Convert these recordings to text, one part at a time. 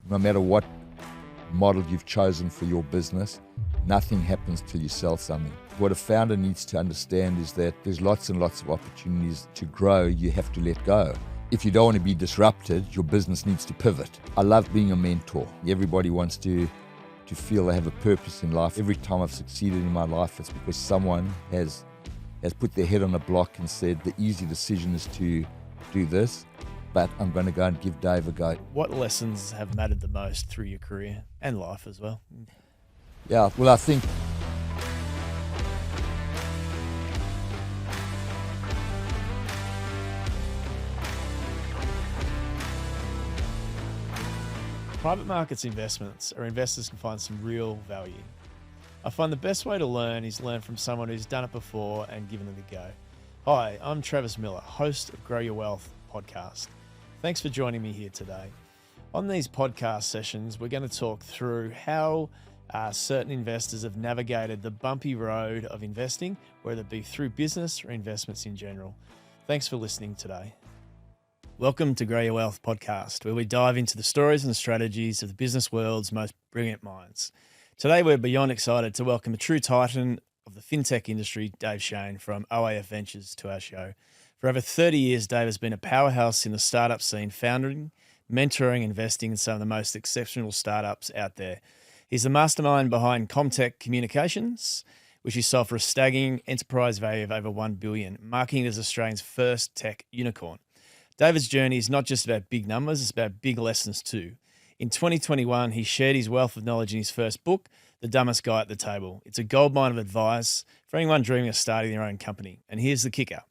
no matter what model you've chosen for your business, nothing happens till you sell something. What a founder needs to understand is that there's lots and lots of opportunities to grow. You have to let go. If you don't want to be disrupted, your business needs to pivot. I love being a mentor. Everybody wants to feel they have a purpose in life. Every time I've succeeded in my life, it's because someone has put their head on a block and said, the easy decision is to do this, but I'm going to go and give Dave a go. What lessons have mattered the most through your career and life as well? Yeah, well, I think private markets investments are investors can find some real value. I find the best way to learn is learn from someone who's done it before and given it a go. Hi, I'm Travis Miller, host of Grow Your Wealth podcast. Thanks for joining me here today. On these podcast sessions, we're going to talk through how certain investors have navigated the bumpy road of investing, whether it be through business or investments in general. Thanks for listening today. Welcome to Grow Your Wealth podcast, where we dive into the stories and strategies of the business world's most brilliant minds. Today, we're beyond excited to welcome a true titan of the fintech industry, Dave Shein from OAF Ventures, to our show. For over 30 years, Dave has been a powerhouse in the startup scene, founding, mentoring, investing in some of the most exceptional startups out there. He's the mastermind behind Comtech Communications, which he sold for a staggering enterprise value of over $1 billion, marking it as Australia's first tech unicorn. David's journey is not just about big numbers, it's about big lessons too. In 2021, he shared his wealth of knowledge in his first book, The Dumbest Guy at the Table. It's a goldmine of advice for anyone dreaming of starting their own company. And here's the kicker.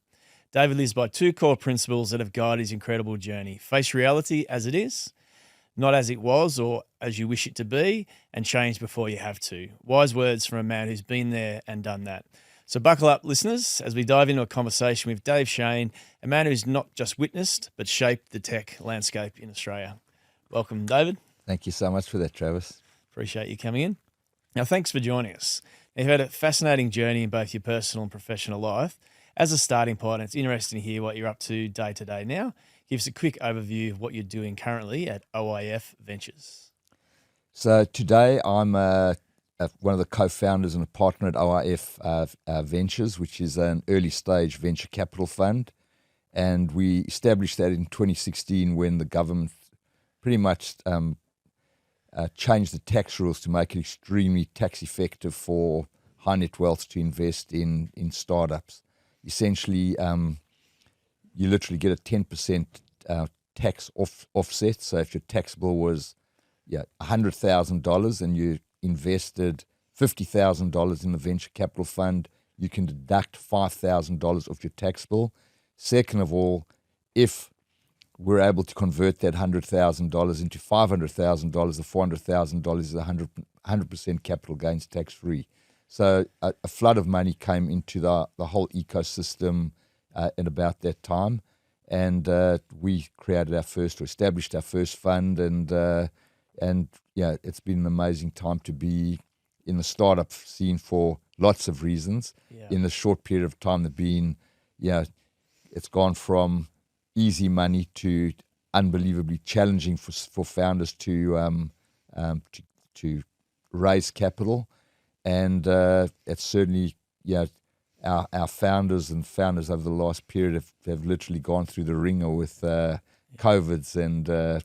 David lives by two core principles that have guided his incredible journey. Face reality as it is, not as it was or as you wish it to be, and change before you have to. Wise words from a man who's been there and done that. So buckle up, listeners, as we dive into a conversation with Dave Shein, a man who's not just witnessed, but shaped the tech landscape in Australia. Welcome, David. Thank you so much for that, Travis. Appreciate you coming in. Now, thanks for joining us. You've had a fascinating journey in both your personal and professional life. As a starting point, it's interesting to hear what you're up to day now. Give us a quick overview of what you're doing currently at OAF Ventures. So today I'm one of the co-founders and a partner at OAF Ventures, which is an early stage venture capital fund. And we established that in 2016 when the government pretty much changed the tax rules to make it extremely tax effective for high net wealth to invest in startups. Essentially, you literally get a 10% tax offset. So if your tax bill was $100,000 and you invested $50,000 in the venture capital fund, you can deduct $5,000 off your tax bill. Second of all, if we're able to convert that $100,000 into $500,000, the $400,000 is 100% capital gains tax free. So a flood of money came into the whole ecosystem at about that time, and we established our first fund, and yeah, it's been an amazing time to be in the startup scene for lots of reasons. Yeah. In a short period of time, it's gone from easy money to unbelievably challenging for founders to raise capital. And it's certainly, our founders over the last period have literally gone through the ringer with COVIDs and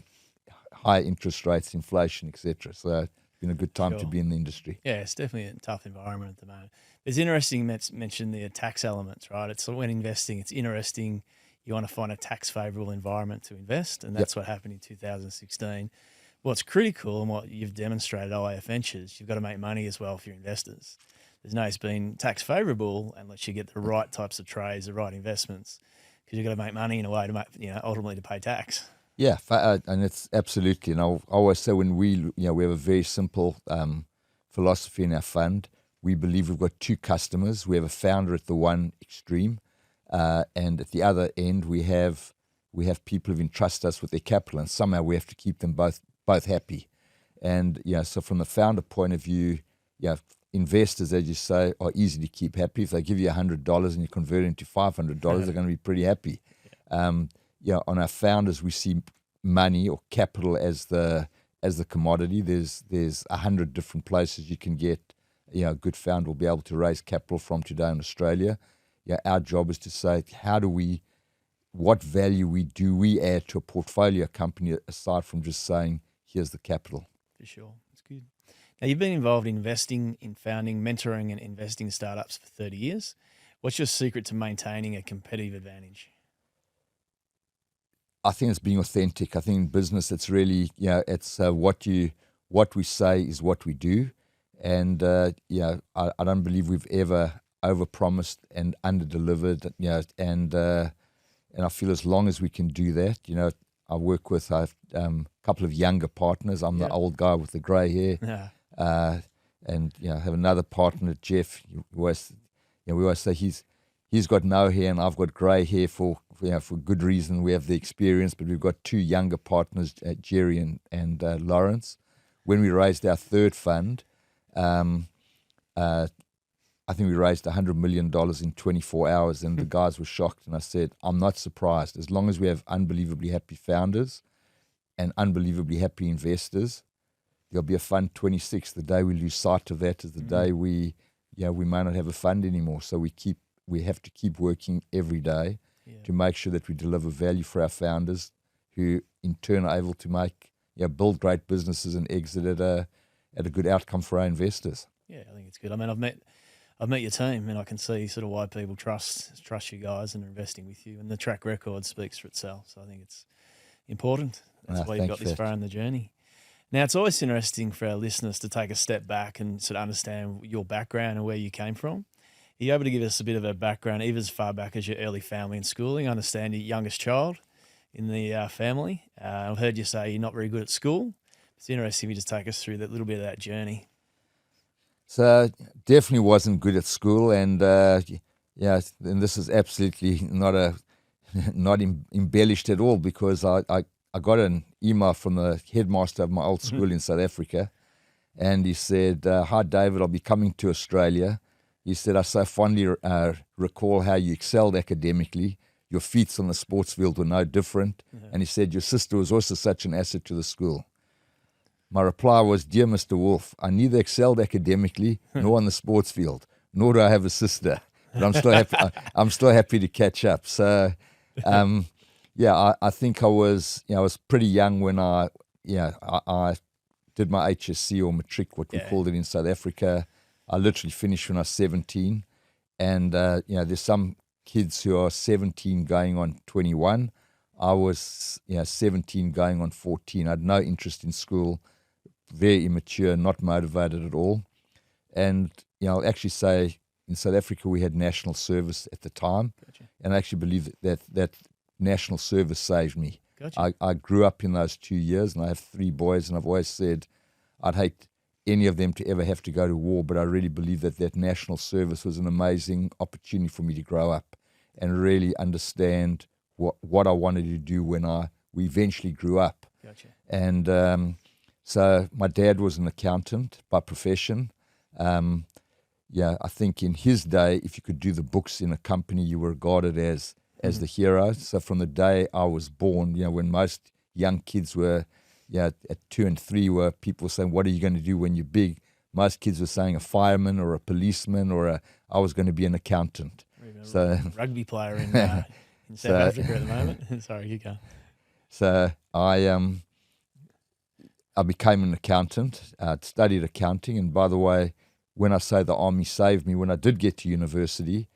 high interest rates, inflation, etc. So it's been a good time to be in the industry. Yeah, it's definitely a tough environment at the moment. It's interesting you mentioned the tax elements, right? It's when investing, it's interesting. You want to find a tax favourable environment to invest, and that's what happened in 2016. What's critical and what you've demonstrated at OAF Ventures, you've got to make money as well for your investors. There's no being tax favourable unless you get the right types of trades, the right investments, because you've got to make money in a way to make, ultimately to pay tax. Yeah, and it's absolutely. And I always say when we have a very simple philosophy in our fund. We believe we've got two customers. We have a founder at the one extreme, and at the other end we have people who've entrusted us with their capital, and somehow we have to keep them both happy. And so from the founder point of view, investors, as you say, are easy to keep happy. If they give you $100 and you convert it into $500, they're going to be pretty happy. On our founders, we see money or capital as the as the commodity. There's 100 different places you can get. A good founder will be able to raise capital from today in Australia. Our job is to say, what value do we add to a portfolio company aside from just saying, here's the capital. For sure. That's good. Now, you've been involved in investing, in founding, mentoring and investing startups for 30 years. What's your secret to maintaining a competitive advantage? I think it's being authentic. I think in business, it's really, it's what we say is what we do. And, I don't believe we've ever overpromised and underdelivered, and I feel as long as we can do that, I work with a couple of younger partners. I'm the old guy with the grey hair. Yeah. And have another partner, Jeff. We always say he's got no hair and I've got grey hair for good reason. We have the experience, but we've got two younger partners, Jerry and Lawrence. When we raised our third fund, I think we raised $100 million in 24 hours, and the guys were shocked. And I said, I'm not surprised. As long as we have unbelievably happy founders and unbelievably happy investors, there'll be a fund 26. The day we lose sight of that is the day we may not have a fund anymore. So we have to keep working every day to make sure that we deliver value for our founders, who in turn are able to build great businesses and exit at a good outcome for our investors. Yeah, I think it's good. I mean, I've met your team, and I can see sort of why people trust you guys and are investing with you, and the track record speaks for itself. So I think it's important. That's why you've got this far in the journey. Now, it's always interesting for our listeners to take a step back and sort of understand your background and where you came from. Are you able to give us a bit of a background, even as far back as your early family and schooling? I understand you're the youngest child in the family. I've heard you say you're not very good at school. It's interesting if you just take us through that little bit of that journey. So definitely wasn't good at school, and and this is absolutely not embellished at all, because I got an email from the headmaster of my old school in South Africa, and he said, "Hi David, I'll be coming to Australia." He said, "I so fondly recall how you excelled academically. Your feats on the sports field were no different." And he said, "Your sister was also such an asset to the school." My reply was, "Dear Mr. Wolf, I neither excelled academically nor on the sports field, nor do I have a sister. But I'm still happy. I'm still happy to catch up." So, I think I was pretty young when I did my HSC or matric, what we called it in South Africa. I literally finished when I was 17, and there's some kids who are 17 going on 21. I was 17 going on 14. I had no interest in school. Very immature, not motivated at all. And, I'll actually say in South Africa we had national service at the time. Gotcha. And I actually believe that national service saved me. Gotcha. I grew up in those 2 years, and I have 3 boys, and I've always said I'd hate any of them to ever have to go to war, but I really believe that national service was an amazing opportunity for me to grow up and really understand what I wanted to do when we eventually grew up. Gotcha. And so my dad was an accountant by profession. I think in his day, if you could do the books in a company, you were regarded as the hero. So from the day I was born, when most young kids were, at 2 and 3, were people saying, "What are you going to do when you're big?" Most kids were saying a fireman or a policeman, or I was going to be an accountant. So rugby player in South Africa at the moment. Sorry, you go. So I became an accountant. I'd studied accounting, and by the way, when I say the army saved me, when I did get to university,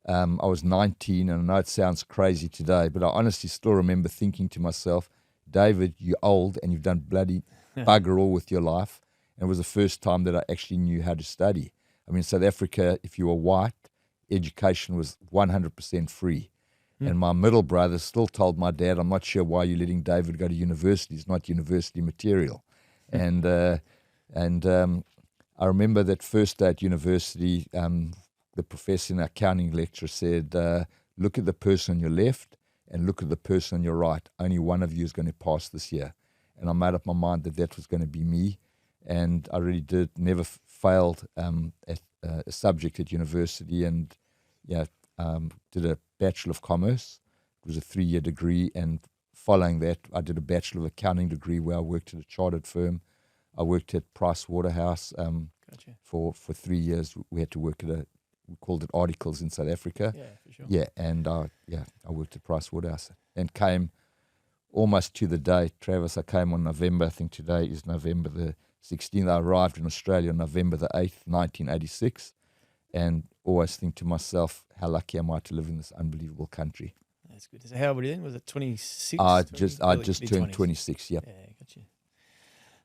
I was 19, and I know it sounds crazy today, but I honestly still remember thinking to myself, "David, you're old and you've done bloody bugger all with your life." And it was the first time that I actually knew how to study. I mean, in South Africa, if you were white, education was 100% free. And my middle brother still told my dad, "I'm not sure why you're letting David go to university. It's not university material." And I remember that first day at university, the professor in our accounting lecture said, "Look at the person on your left and look at the person on your right. Only one of you is going to pass this year." And I made up my mind that was going to be me. And I really did, never failed at a subject at university, and did a Bachelor of Commerce. It was a 3-year degree, and following that, I did a Bachelor of Accounting degree where I worked at a chartered firm I worked at Price Waterhouse Gotcha. for 3 years. We had to work at we called it Articles in South Africa. Yeah, for sure. Yeah, and I worked at Price Waterhouse and came almost to the day. Travis, I came on November, I think today is November the 16th. I arrived in Australia on November the 8th, 1986, and always think to myself, how lucky am I to live in this unbelievable country. That's good. So how old were you then? Was it 26? I just turned 26, yep. Yeah, gotcha.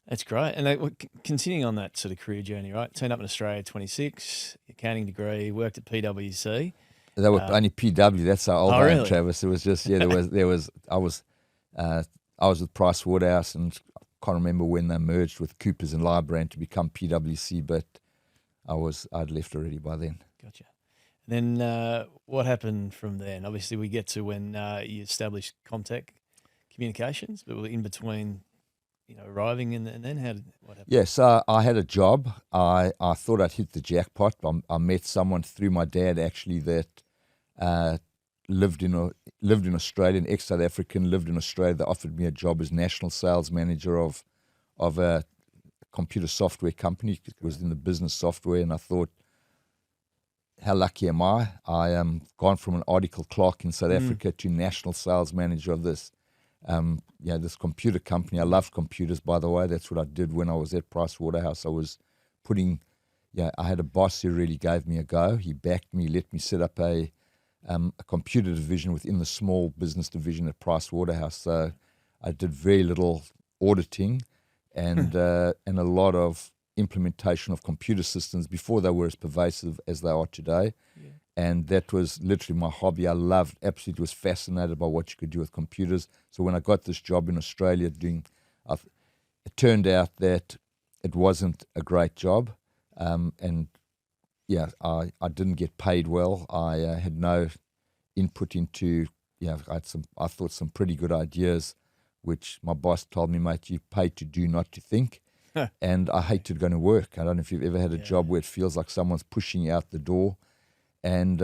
That's great. And continuing on that sort of career journey, right? Turned up in Australia, 26, accounting degree, worked at PwC. They were only PW. That's how old I am, really? Travis. It was just I was with Price Waterhouse, and I can't remember when they merged with Coopers and Lybrand to become PwC, but I'd left already by then. Gotcha. And then what happened from there? And obviously we get to when you established Comtech Communications, but in between, arriving and then what happened? Yeah, so I had a job. I thought I'd hit the jackpot. I met someone through my dad actually that lived in Australia, an ex-South African, lived in Australia. They offered me a job as national sales manager of a computer software company. It was in the business software, and I thought, how lucky am I? I am gone from an article clerk in South Africa to national sales manager of this this computer company. I loved computers, by the way. That's what I did when I was at Price Waterhouse. I was I had a boss who really gave me a go. He backed me, let me set up a computer division within the small business division at Price Waterhouse. So I did very little auditing and a lot of implementation of computer systems before they were as pervasive as they are today. Yeah. And that was literally my hobby. I absolutely was fascinated by what you could do with computers. So when I got this job in Australia it turned out that it wasn't a great job. I didn't get paid well. I had no input into, I thought some pretty good ideas, which my boss told me, mate, you paid to do, not to think. And I hated going to work. I don't know if you've ever had a job where it feels like someone's pushing you out the door. And,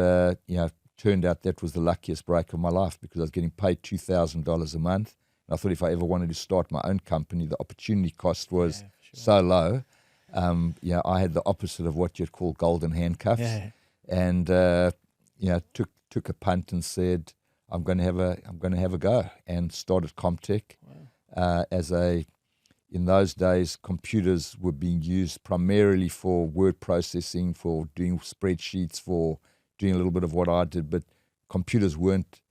turned out that was the luckiest break of my life because I was getting paid $2,000 a month. And I thought if I ever wanted to start my own company, the opportunity cost was so low. I had the opposite of what you'd call golden handcuffs. Yeah. And, took a punt and said, I'm going to have a go, and started Comtech. Wow. In those days, computers were being used primarily for word processing, for doing spreadsheets, for doing a little bit of what I did, but computers weren't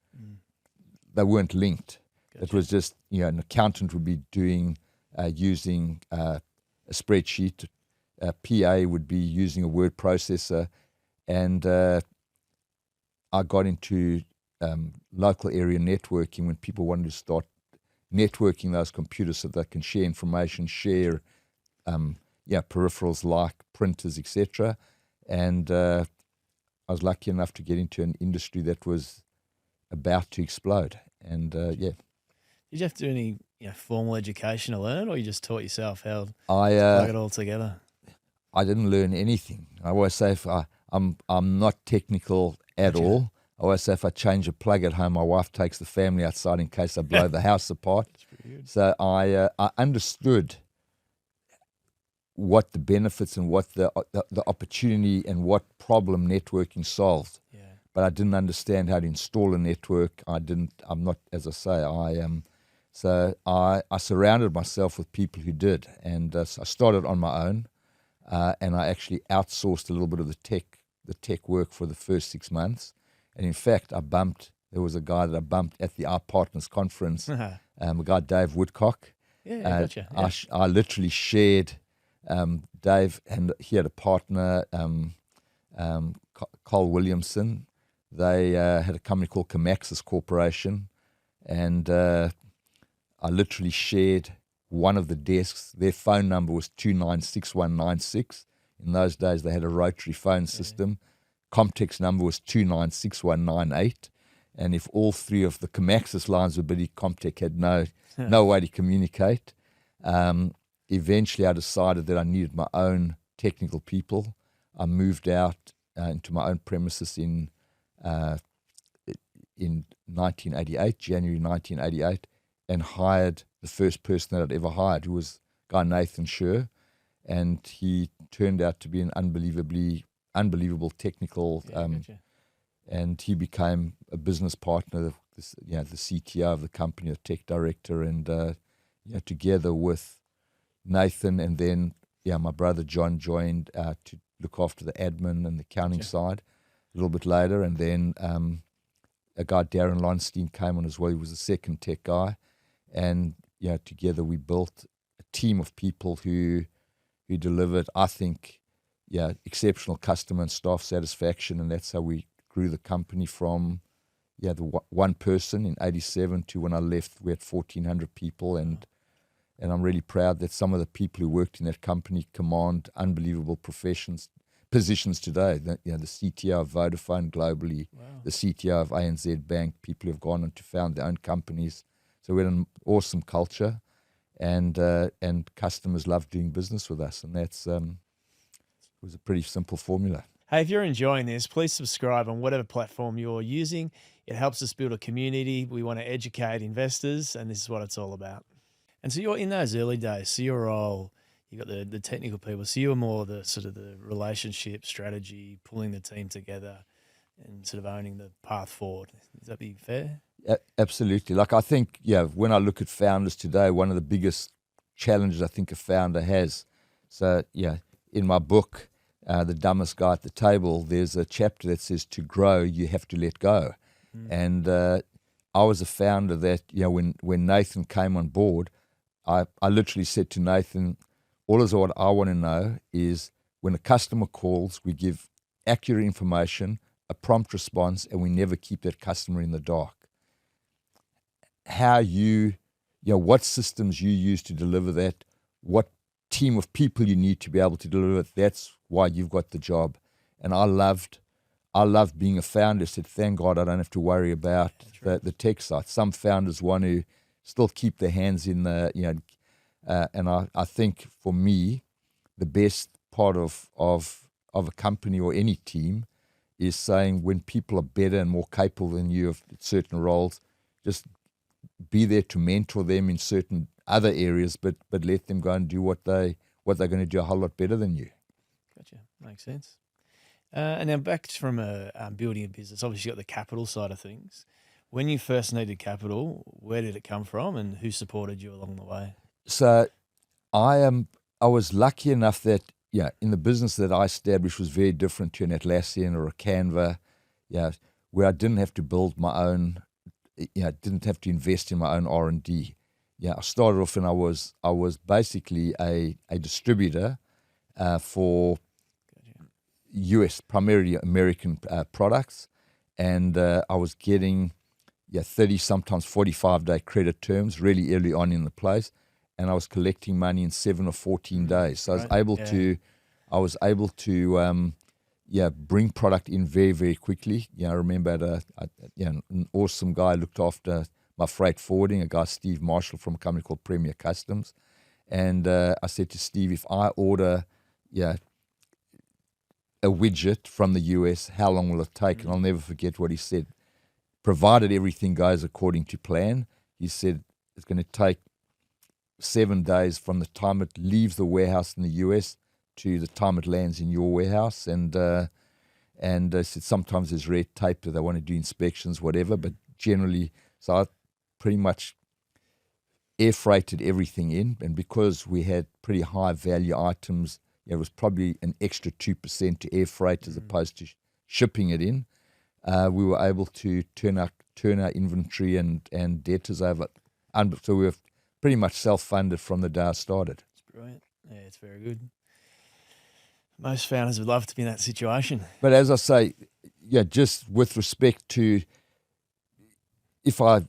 linked. Gotcha. It was just, an accountant would be using a spreadsheet, a PA would be using a word processor, and I got into local area networking when people wanted to start networking those computers so they can share information, share peripherals like printers, etc. And I was lucky enough to get into an industry that was about to explode. And Did you have to do any formal education to learn, or you just taught yourself how to plug it all together? I didn't learn anything. I always say I'm not technical at all. I always say if I change a plug at home, my wife takes the family outside in case I blow the house apart. That's pretty good. So I understood what the benefits and what the opportunity and what problem networking solved. Yeah. But I didn't understand how to install a network. I'm not, as I say, so I surrounded myself with people who did. And so I started on my own, and I actually outsourced a little bit of the tech work for the first 6 months. And in fact, there was a guy that I bumped at the Our Partners conference, a guy, Dave Woodcock. Yeah, gotcha. Yeah. I literally shared Dave, and he had a partner, Cole Williamson. They had a company called Comaxis Corporation, and I literally shared one of the desks. Their phone number was 296196. In those days, they had a rotary phone system. Comtech's number was 296198, and if all three of the Comaxis lines were busy, Comtech had no way to communicate. Eventually, I decided that I needed my own technical people. I moved out into my own premises in 1988, January 1988, and hired the first person that I'd ever hired, who was guy Nathan Scher, and he turned out to be an unbelievable technical, Gotcha. and he became a business partner of this, the CTO of the company, a tech director, and together with Nathan, and then my brother John joined to look after the admin and the accounting side a little bit later, and then a guy Darren Lonstein came on as well. He was the second tech guy, and together we built a team of people who delivered, I think, exceptional customer and staff satisfaction, and that's how we grew the company from the one person in '87 to when I left, we had 1,400 people, and I'm really proud that some of the people who worked in that company command unbelievable positions today. The CTO of Vodafone globally, the CTO of ANZ Bank, people who have gone on to found their own companies. So we had an awesome culture, and customers love doing business with us, and that's it was a pretty simple formula. Hey, if you're enjoying this, please subscribe on whatever platform you're using. It helps us build a community. We want to educate investors, and this is what it's all about. And so you're in those early days, so your role, you got the technical people, so you were more the sort of the relationship strategy, pulling the team together and sort of owning the path forward. Does that be fair? Absolutely. Like, I think, when I look at founders today, one of the biggest challenges I think a founder has. So, in my book, The Dumbest Guy at the Table, there's a chapter that says to grow, you have to let go. And I was a founder that, when Nathan came on board, I literally said to Nathan, all is what I want to know is when a customer calls, we give accurate information, a prompt response, and we never keep that customer in the dark. How what systems you use to deliver that, what team of people you need to be able to deliver it, that's why you've got the job. And I loved being a founder. I said, thank God I don't have to worry about the tech side. Some founders want to still keep their hands in the, and I think for me, the best part of a company or any team is saying when people are better and more capable than you of certain roles, just be there to mentor them in certain other areas, but let them go and do what they're going to do a whole lot better than you. Gotcha. Makes sense. And now back from building a business, obviously you got the capital side of things. When you first needed capital, where did it come from and who supported you along the way? So I was lucky enough that, in the business that I established was very different to an Atlassian or a Canva, where I didn't have to build my own, didn't have to invest in my own R&D. I started off and I was basically a distributor for US, primarily American products, and I was getting 30, sometimes 45-day credit terms really early on in the place, and I was collecting money in 7 or 14 days. So I was able to bring product in very, very quickly. I remember an awesome guy looked after my freight forwarding, a guy, Steve Marshall, from a company called Premier Customs. And I said to Steve, if I order a widget from the US, how long will it take? And I'll never forget what he said. Provided everything goes according to plan, he said it's going to take 7 days from the time it leaves the warehouse in the US to the time it lands in your warehouse. And said sometimes there's red tape that they want to do inspections, whatever, but generally, so I pretty much air freighted everything in. And because we had pretty high value items, it was probably an extra 2% to air freight as opposed to shipping it in. We were able to turn our inventory and debtors over. And so we were pretty much self-funded from the day I started. It's brilliant. Yeah, it's very good. Most founders would love to be in that situation. But as I say, just with respect to if I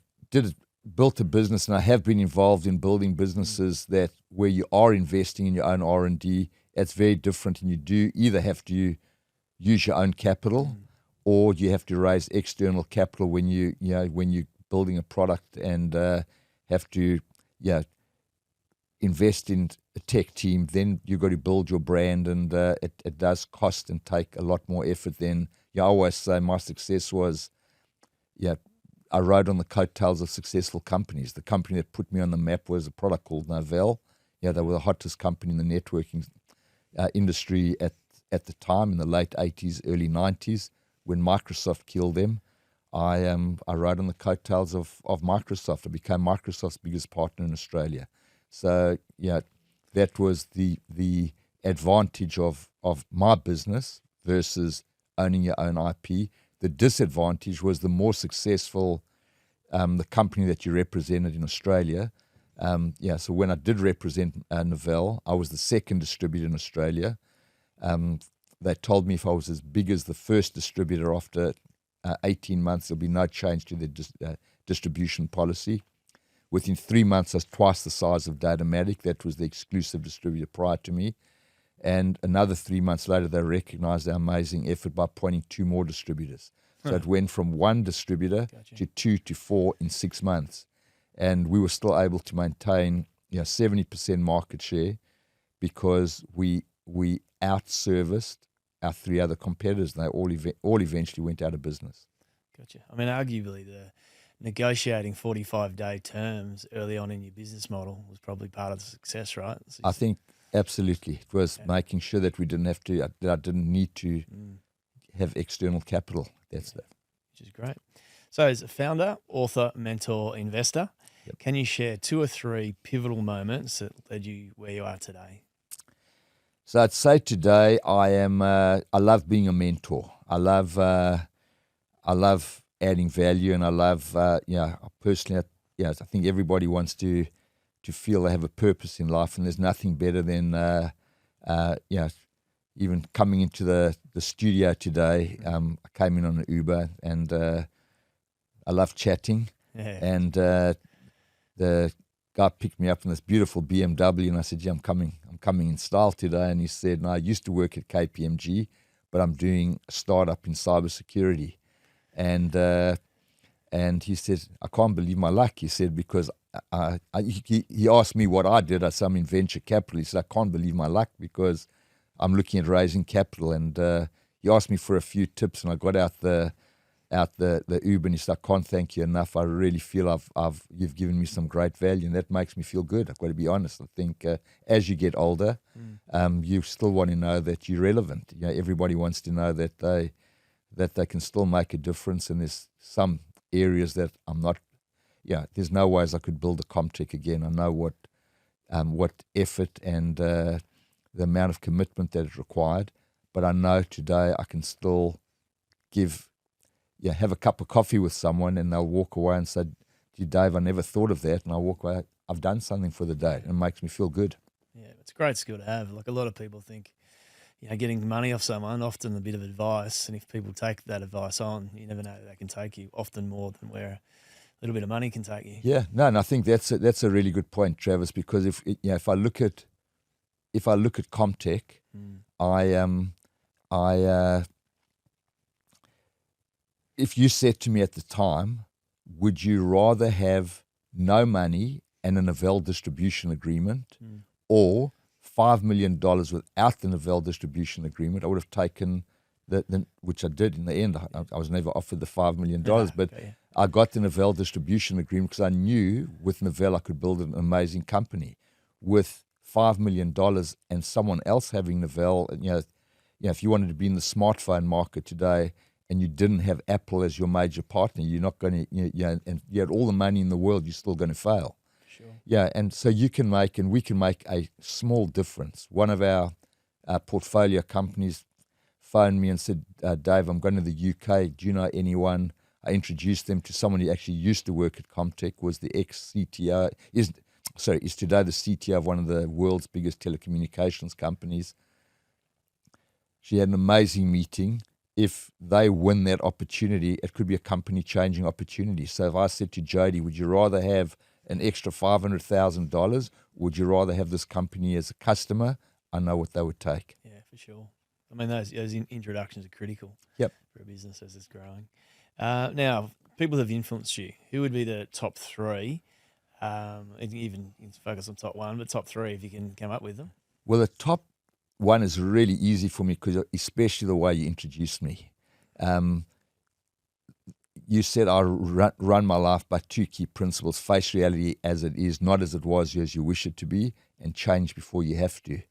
built a business, and I have been involved in building businesses that where you are investing in your own R&D, it's very different, and you do either have to use your own capital or you have to raise external capital when you're building a product and have to invest in a tech team. Then you've got to build your brand, and it does cost and take a lot more effort than I always say. My success was I rode on the coattails of successful companies. The company that put me on the map was a product called Novell they were the hottest company in the networking industry at the time in the late 80s, early 90s, when Microsoft killed them. I rode on the coattails of Microsoft. I became Microsoft's biggest partner in Australia. So that was the advantage of my business versus owning your own IP. The disadvantage was the more successful the company that you represented in Australia. So when I did represent Novell, I was the second distributor in Australia. They told me if I was as big as the first distributor after 18 months, there'll be no change to the distribution policy. Within 3 months, I was twice the size of Datamatic. That was the exclusive distributor prior to me. And another 3 months later, they recognized our amazing effort by appointing 2 more distributors. So it went from 1 distributor to 2 to 4 in 6 months. And we were still able to maintain 70% market share because we out-serviced our 3 other competitors, and they all eventually went out of business. Gotcha. I mean, arguably the negotiating 45-day terms early on in your business model was probably part of the success, right? I think absolutely. It was making sure that we didn't have to, that I didn't need to have external capital. That's that. Which is great. So as a founder, author, mentor, investor, can you share 2 or 3 pivotal moments that led you where you are today? So I'd say today I love being a mentor. I love adding value, and I love, personally, I think everybody wants to feel they have a purpose in life, and there's nothing better than, even coming into the studio today. I came in on an Uber, and I love chatting, and the guy picked me up in this beautiful BMW, and I said, I'm coming in style today. And he said, no, I used to work at KPMG, but I'm doing a startup in cybersecurity. And he said, I can't believe my luck. He said, because he asked me what I did. I said, I'm in venture capital. He said, I can't believe my luck because I'm looking at raising capital. And he asked me for a few tips, and I got out the Uber, and he said, I can't thank you enough. I really feel you've given me some great value, and that makes me feel good. I've got to be honest. I think as you get older, you still want to know that you're relevant. Everybody wants to know that they can still make a difference, and there's some areas that I'm not. There's no ways I could build a Comtech again. I know what effort and the amount of commitment that it required, but I know today I can still have a cup of coffee with someone, and they'll walk away and say, gee, Dave, I never thought of that. And I walk away, I've done something for the day, and it makes me feel good. Yeah, it's a great skill to have. Like a lot of people think, getting money off someone, often a bit of advice. And if people take that advice on, you never know, they can take you often more than where a little bit of money can take you. Yeah, no, and I think that's a really good point, Travis, because if I look at Comtech, if you said to me at the time, would you rather have no money and a Novell distribution agreement or $5 million without the Novell distribution agreement, I would have taken which I did in the end. I was never offered the $5 million, but I got the Novell distribution agreement because I knew with Novell I could build an amazing company. With $5 million and someone else having Novell, if you wanted to be in the smartphone market today, and you didn't have Apple as your major partner, you're not going to, and you had all the money in the world, you're still going to fail. Sure. Yeah, and so we can make a small difference. One of our portfolio companies phoned me and said, Dave, I'm going to the UK. Do you know anyone? I introduced them to someone who actually used to work at Comtech, was the ex-CTO, is today the CTO of one of the world's biggest telecommunications companies. She had an amazing meeting. If they win that opportunity, it could be a company-changing opportunity. So if I said to Jody, would you rather have an extra $500,000, would you rather have this company as a customer? I know what they would take. Yeah, for sure. I mean, those introductions are critical for a business as it's growing. Now, people have influenced you. Who would be the top 3? Even focus on top 1, but top 3 if you can come up with them. Well, the top one is really easy for me because especially the way you introduced me. You said I run my life by 2 key principles: face reality as it is, not as it was, as you wish it to be, and change before you have to.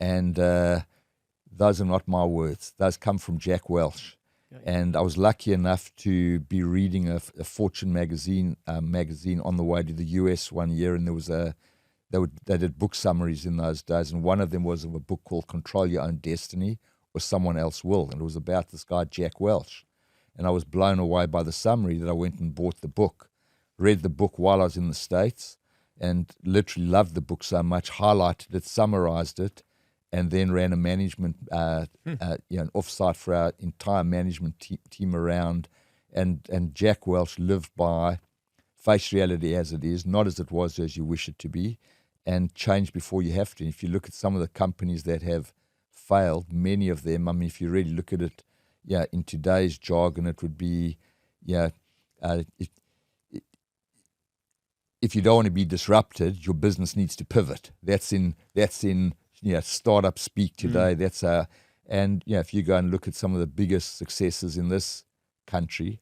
And those are not my words. Those come from Jack Welch. And I was lucky enough to be reading a Fortune magazine on the way to the US one year, and there was they did book summaries in those days, and one of them was of a book called Control Your Own Destiny, or Someone Else Will, and it was about this guy Jack Welch. And I was blown away by the summary that I went and bought the book, read the book while I was in the States, and literally loved the book so much, highlighted it, summarized it, and then ran a management, an offsite for our entire management team around. And Jack Welch lived by face reality as it is, not as it was as you wish it to be, and change before you have to. And if you look at some of the companies that have failed, many of them, I mean, if you really look at it, in today's jargon, it would be, if you don't want to be disrupted, your business needs to pivot. That's in startup speak today. And if you go and look at some of the biggest successes in this country,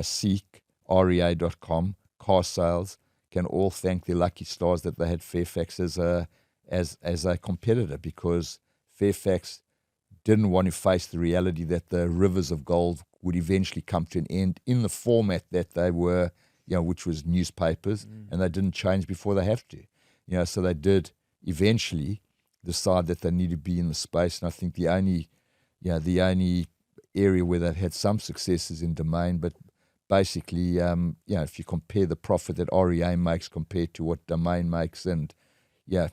Seek, REA.com, car sales, can all thank their lucky stars that they had Fairfax as a competitor, because Fairfax didn't want to face the reality that the rivers of gold would eventually come to an end in the format that they were, which was newspapers, and they didn't change before they have to. So they did eventually decide that they need to be in the space, and I think the only area where they've had some success is in Domain, but basically, if you compare the profit that REA makes compared to what Domain makes, and you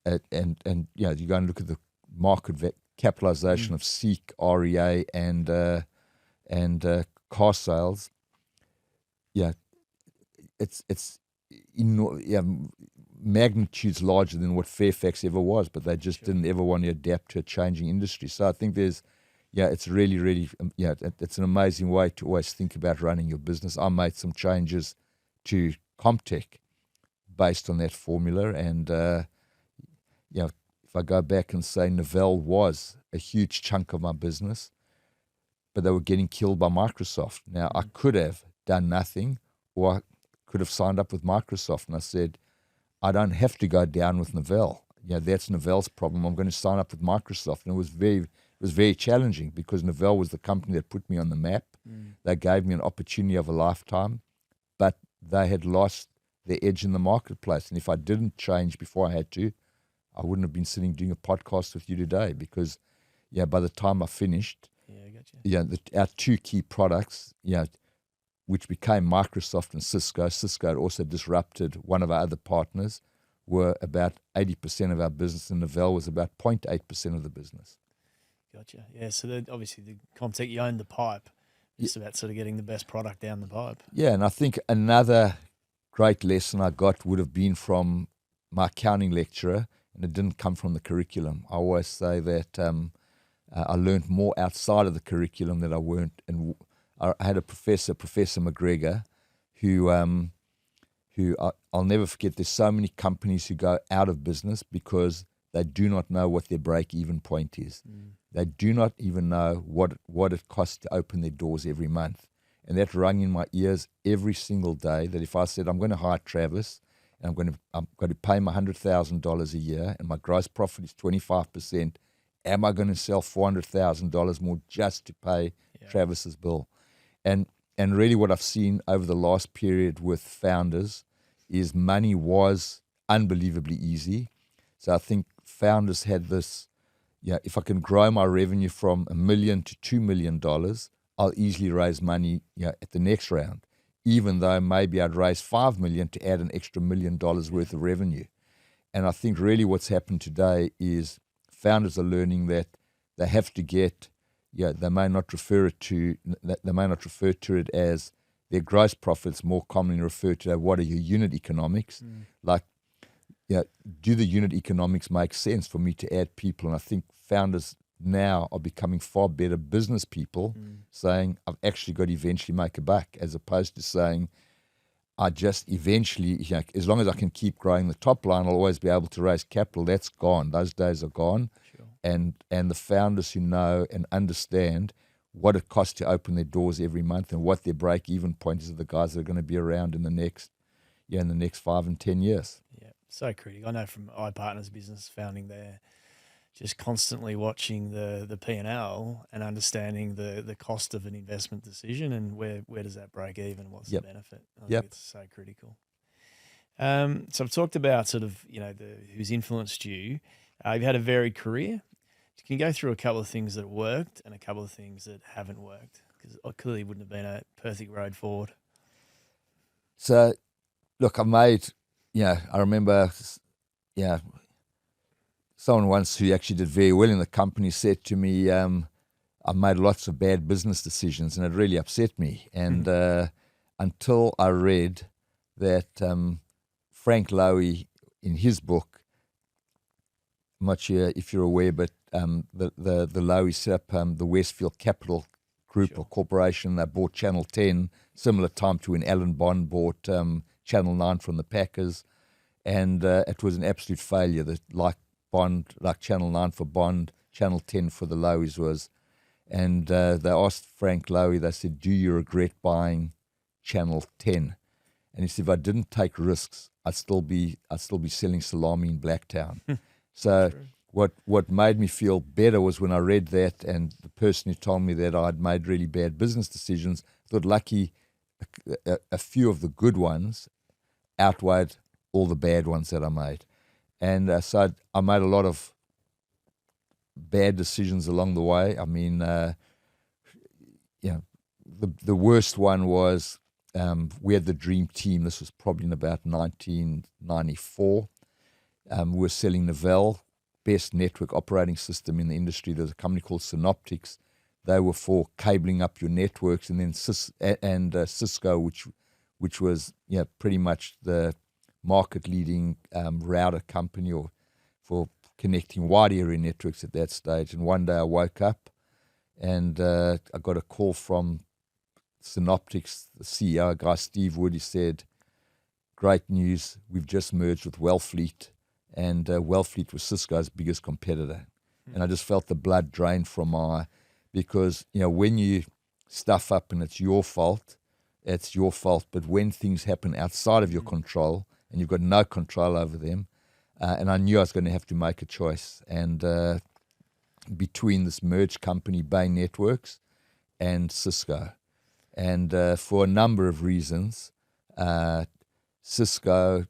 go and look at the market capitalization of Seek, REA, and car sales, it's magnitudes larger than what Fairfax ever was, but they just didn't ever want to adapt to a changing industry. So I think it's really, really, it's an amazing way to always think about running your business. I made some changes to Comtech based on that formula, and if I go back and say Novell was a huge chunk of my business, but they were getting killed by Microsoft. Now, I could have done nothing, or I could have signed up with Microsoft, and I said, I don't have to go down with Novell. That's Novell's problem. I'm going to sign up with Microsoft. And it was very challenging, because Novell was the company that put me on the map. They gave me an opportunity of a lifetime, but they had lost their edge in the marketplace. And if I didn't change before I had to, I wouldn't have been sitting doing a podcast with you today, because by the time I finished, our two key products, which became Microsoft and Cisco had also disrupted one of our other partners, were about 80% of our business, and Novell was about 0.8% of the business. Gotcha. Yeah, so obviously the Comtech, you owned the pipe. It's about sort of getting the best product down the pipe. Yeah, and I think another great lesson I got would have been from my accounting lecturer, and it didn't come from the curriculum. I always say that I learned more outside of the curriculum than I weren't. And I had a professor, Professor McGregor, who I'll never forget. There's so many companies who go out of business because they do not know what their break-even point is. They do not even know what it costs to open their doors every month. And that rang in my ears every single day, that if I said, I'm going to hire Travis, and I'm going to pay him $100,000 a year, and my gross profit is 25%, am I going to sell $400,000 more just to pay Travis's bill? And really what I've seen over the last period with founders is money was unbelievably easy. So I think founders had this, if I can grow my revenue from $1 million to $2 million, I'll easily raise money at the next round, even though maybe I'd raise $5 million to add an extra $1 million worth of revenue. And I think really what's happened today is founders are learning that they have to get, they may not refer to it as their gross profits, more commonly referred to what are your unit economics. Like, do the unit economics make sense for me to add people? And I think founders now are becoming far better business people, saying, I've actually got to eventually make a buck, as opposed to saying, I just eventually, as long as I can keep growing the top line, I'll always be able to raise capital. That's gone. Those days are gone. Sure. And the founders who know and understand what it costs to open their doors every month and what their break-even point is, are the guys that are going to be around in the next 5 and 10 years. Yeah, So critical. I know from iPartners business founding there, just constantly watching the P&L and understanding the cost of an investment decision and where does that break even? What's the benefit? I think it's so critical. So I've talked about sort of, who's influenced you. You've had a varied career. Can you go through a couple of things that worked and a couple of things that haven't worked? Because it clearly wouldn't have been a perfect road forward. So, look, I remember, someone once who actually did very well in the company said to me, I made lots of bad business decisions, and it really upset me. And until I read that Frank Lowy, in his book, I'm not sure if you're aware, but the Lowy set up the Westfield Capital Group or Corporation. They bought Channel 10, similar time to when Alan Bond bought Channel 9 from the Packers. And it was an absolute failure. Like Channel 9 for Bond, Channel 10 for the Lowys was. And they asked Frank Lowy, they said, do you regret buying Channel 10? And he said, if I didn't take risks, I'd still be selling salami in Blacktown. So what made me feel better was when I read that, and the person who told me that I'd made really bad business decisions, thought lucky a few of the good ones outweighed all the bad ones that I made. And so I made a lot of bad decisions along the way. I mean, the worst one was we had the dream team. This was probably in about 1994. We were selling Novell, best network operating system in the industry. There's a company called Synoptics. They were for cabling up your networks, and then Cisco, which was pretty much the market-leading router company or for connecting wide area networks at that stage. And one day I woke up and I got a call from Synoptics, the CEO, a guy, Steve Wood. He said, great news, we've just merged with Wellfleet, and Wellfleet was Cisco's biggest competitor. And I just felt the blood drain from because when you stuff up and it's your fault, but when things happen outside of your control and you've got no control over them, and I knew I was going to have to make a choice. And between this merged company, Bay Networks, and Cisco. And for a number of reasons, Cisco,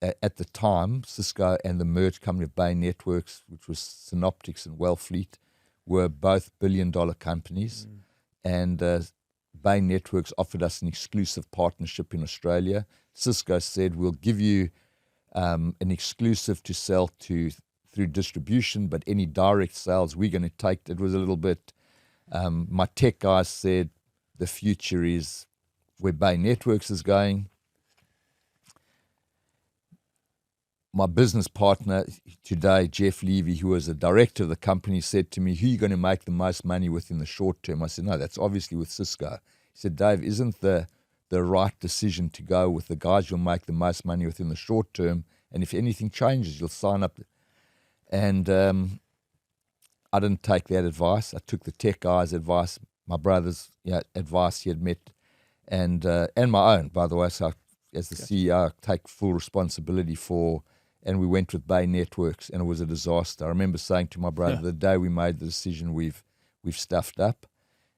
at the time, Cisco and the merged company of Bay Networks, which was Synoptics and Wellfleet, were both billion-dollar companies. And Bay Networks offered us an exclusive partnership in Australia. Cisco said, we'll give you an exclusive to sell through distribution, but any direct sales we're going to take. It was a little bit, my tech guys said the future is where Bay Networks is going. My business partner today, Jeff Levy, who was the director of the company, said to me, who are you going to make the most money with in the short term? I said, no, that's obviously with Cisco. He said, Dave, isn't the right decision to go with the guys you'll make the most money with in the short term, and if anything changes, you'll sign up? And I didn't take that advice. I took the tech guys' advice, my brother's advice he had met, and my own, by the way. So as the CEO, I take full responsibility for. And we went with Bay Networks, and it was a disaster. I remember saying to my brother, the day we made the decision, we've stuffed up,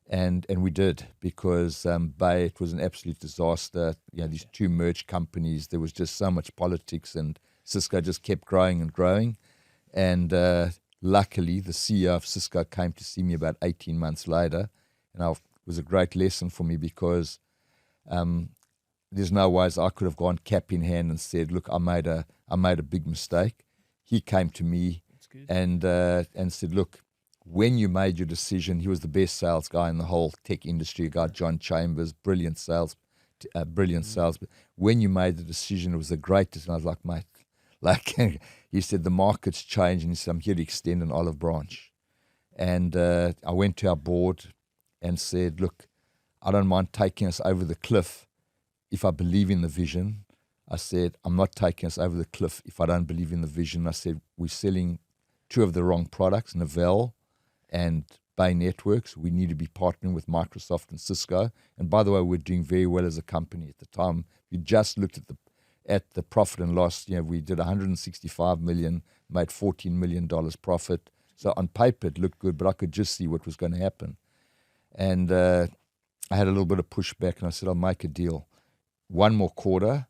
and we did, because Bay, it was an absolute disaster. These two merged companies, there was just so much politics, and Cisco just kept growing and growing. And luckily, the CEO of Cisco came to see me about 18 months later, and it was a great lesson for me, because there's no ways I could have gone cap in hand and said, look, I made a big mistake. He came to me and said, look, when you made your decision, he was the best sales guy in the whole tech industry, a guy, John Chambers, brilliant sales. When you made the decision, it was the greatest. And I was like, mate, he said, the market's changed, and he said, I'm here to extend an olive branch. And I went to our board and said, look, I don't mind taking us over the cliff if I believe in the vision. I said, I'm not taking us over the cliff if I don't believe in the vision. I said, we're selling two of the wrong products, Novell and Bay Networks. We need to be partnering with Microsoft and Cisco. And by the way, we're doing very well as a company at the time. We just looked at at the profit and loss, we did 165 million, made $14 million profit. So on paper it looked good, but I could just see what was going to happen. And I had a little bit of pushback, and I said, I'll make a deal. One more quarter,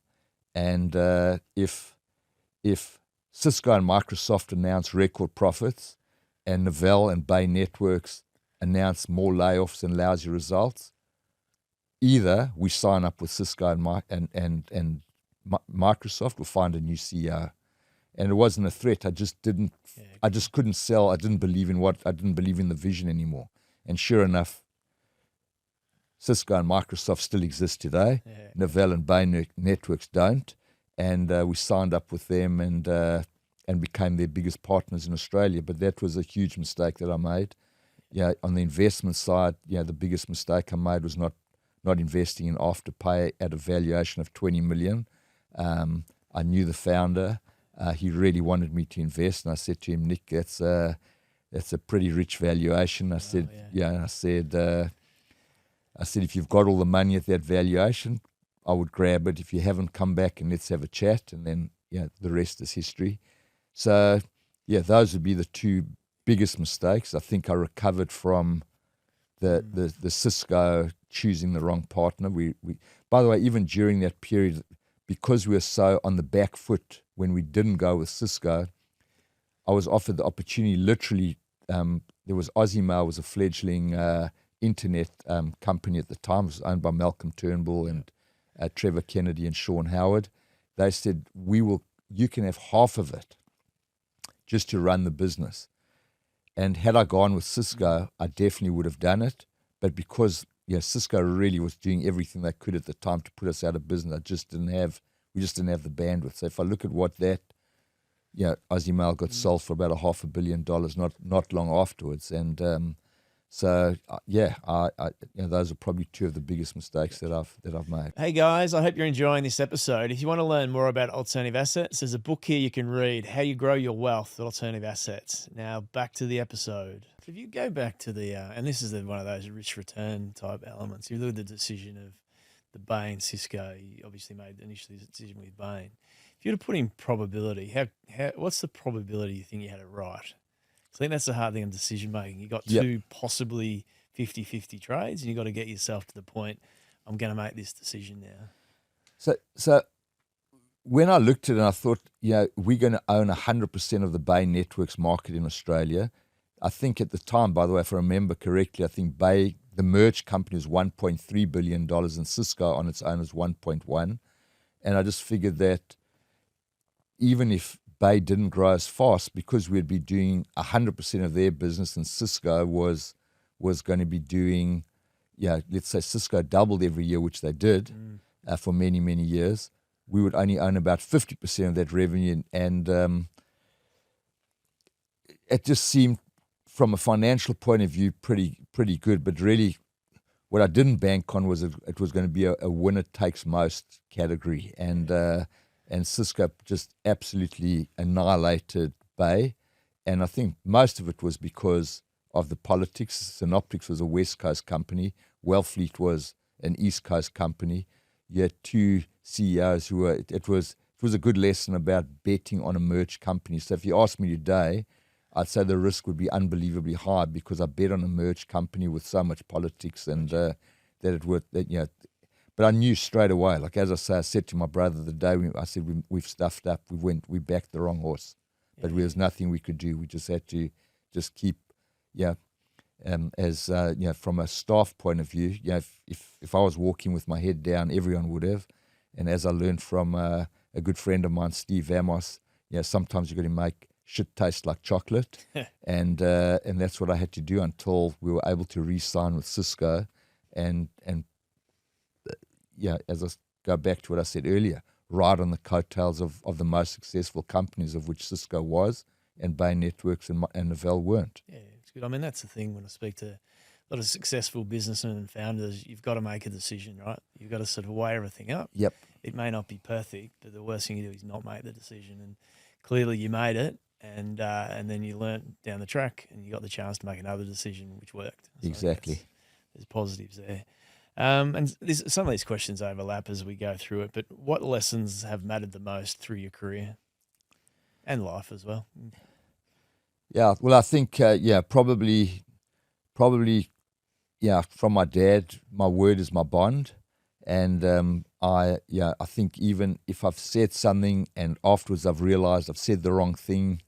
and if Cisco and Microsoft announce record profits, and Novell and Bay Networks announce more layoffs and lousy results, either we sign up with Cisco and Microsoft or find a new CEO. And it wasn't a threat. I just couldn't sell. I didn't believe in the vision anymore. And sure enough, Cisco and Microsoft still exist today. Yeah. Novell and Bay Networks don't. And we signed up with them and became their biggest partners in Australia. But that was a huge mistake that I made. On the investment side, the biggest mistake I made was not investing in Afterpay at a valuation of 20 million. I knew the founder. He really wanted me to invest, and I said to him, Nick, that's a pretty rich valuation. I said, if you've got all the money at that valuation, I would grab it. If you haven't, come back and let's have a chat, and then the rest is history. So those would be the two biggest mistakes. I think I recovered from the Cisco choosing the wrong partner. We by the way, even during that period, because we were so on the back foot when we didn't go with Cisco, I was offered the opportunity. Literally, there was Aussiemail, was a fledgling internet company at the time. It was owned by Malcolm Turnbull and Trevor Kennedy and Sean Howard. They said, you can have half of it just to run the business. And had I gone with Cisco, I definitely would have done it. But because Cisco really was doing everything they could at the time to put us out of business, we just didn't have the bandwidth. So if I look at what that, Aussiemail got sold for about $500 million not long afterwards. And those are probably two of the biggest mistakes that I've made. Hey guys, I hope you're enjoying this episode. If you want to learn more about alternative assets, there's a book here you can read, How You Grow Your Wealth with Alternative Assets. Now back to the episode. If you go back to the, and this is one of those risk return type elements, you look at the decision of the Bain, Cisco, you obviously made initially the decision with Bain. If you were to put in probability, what's the probability you think you had it right? I think that's the hard thing in decision making. You got two possibly 50-50 trades, and you got to get yourself to the point, I'm going to make this decision now. So when I looked at it, I thought, we're going to own 100% of the Bay Networks market in Australia. I think at the time, by the way, if I remember correctly, I think Bay, the merged company, was $1.3 billion, and Cisco on its own is 1.1. And I just figured that even if Bay didn't grow as fast, because we'd be doing 100% of their business, and Cisco was going to be doing, let's say Cisco doubled every year, which they did for many, many years, we would only own about 50% of that revenue. And it just seemed, from a financial point of view, pretty good. But really, what I didn't bank on was it was going to be a winner takes most category. And Cisco just absolutely annihilated Bay. And I think most of it was because of the politics. Synoptics was a West Coast company. Wellfleet was an East Coast company. You had two CEOs who were, it was a good lesson about betting on a merged company. So if you ask me today, I'd say the risk would be unbelievably high, because I bet on a merged company with so much politics and that it would, but I knew straight away, like as I say, I said to my brother the day, I said, we've stuffed up, we backed the wrong horse. But there was nothing we could do. We just had to just keep, from a staff point of view, if I was walking with my head down, everyone would have. And as I learned from a good friend of mine, Steve Vamos, sometimes you've got to make shit taste like chocolate. and that's what I had to do until we were able to re-sign with Cisco. And as I go back to what I said earlier, ride on the coattails of the most successful companies, of which Cisco was, and Bay Networks and Novell weren't. Yeah, it's good. I mean, that's the thing when I speak to a lot of successful businessmen and founders, you've got to make a decision, right? You've got to sort of weigh everything up. Yep. It may not be perfect, but the worst thing you do is not make the decision. And clearly you made it, and then you learnt down the track, and you got the chance to make another decision, which worked. So exactly. there's positives there. Some of these questions overlap as we go through it, but what lessons have mattered the most through your career and life as well? Yeah, well, I think probably from my dad, my word is my bond, and I think even if I've said something and afterwards I've realised I've said the wrong thing,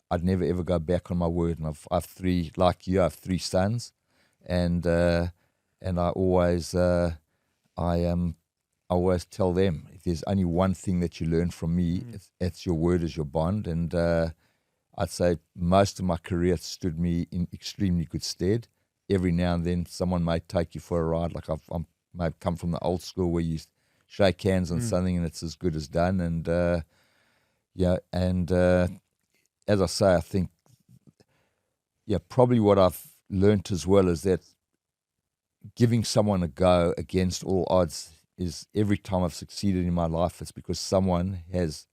I'd never ever go back on my word. And I've three, like you, I have three sons, and I always always tell them, if there's only one thing that you learn from me, it's your word is your bond. And I'd say most of my career stood me in extremely good stead. Every now and then someone may take you for a ride. Like I've come from the old school where you shake hands on something and it's as good as done. And as I say, I think probably what I've learnt as well is that giving someone a go against all odds is, every time I've succeeded in my life, it's because someone has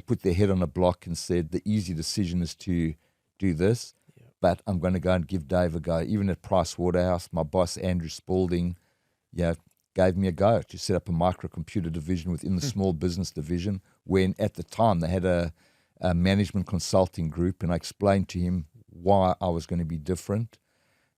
put their head on a block and said the easy decision is to do this, but I'm going to go and give Dave a go. Even at Price Waterhouse, my boss, Andrew Spalding, gave me a go to set up a microcomputer division within the small business division, when at the time they had a management consulting group, and I explained to him why I was going to be different.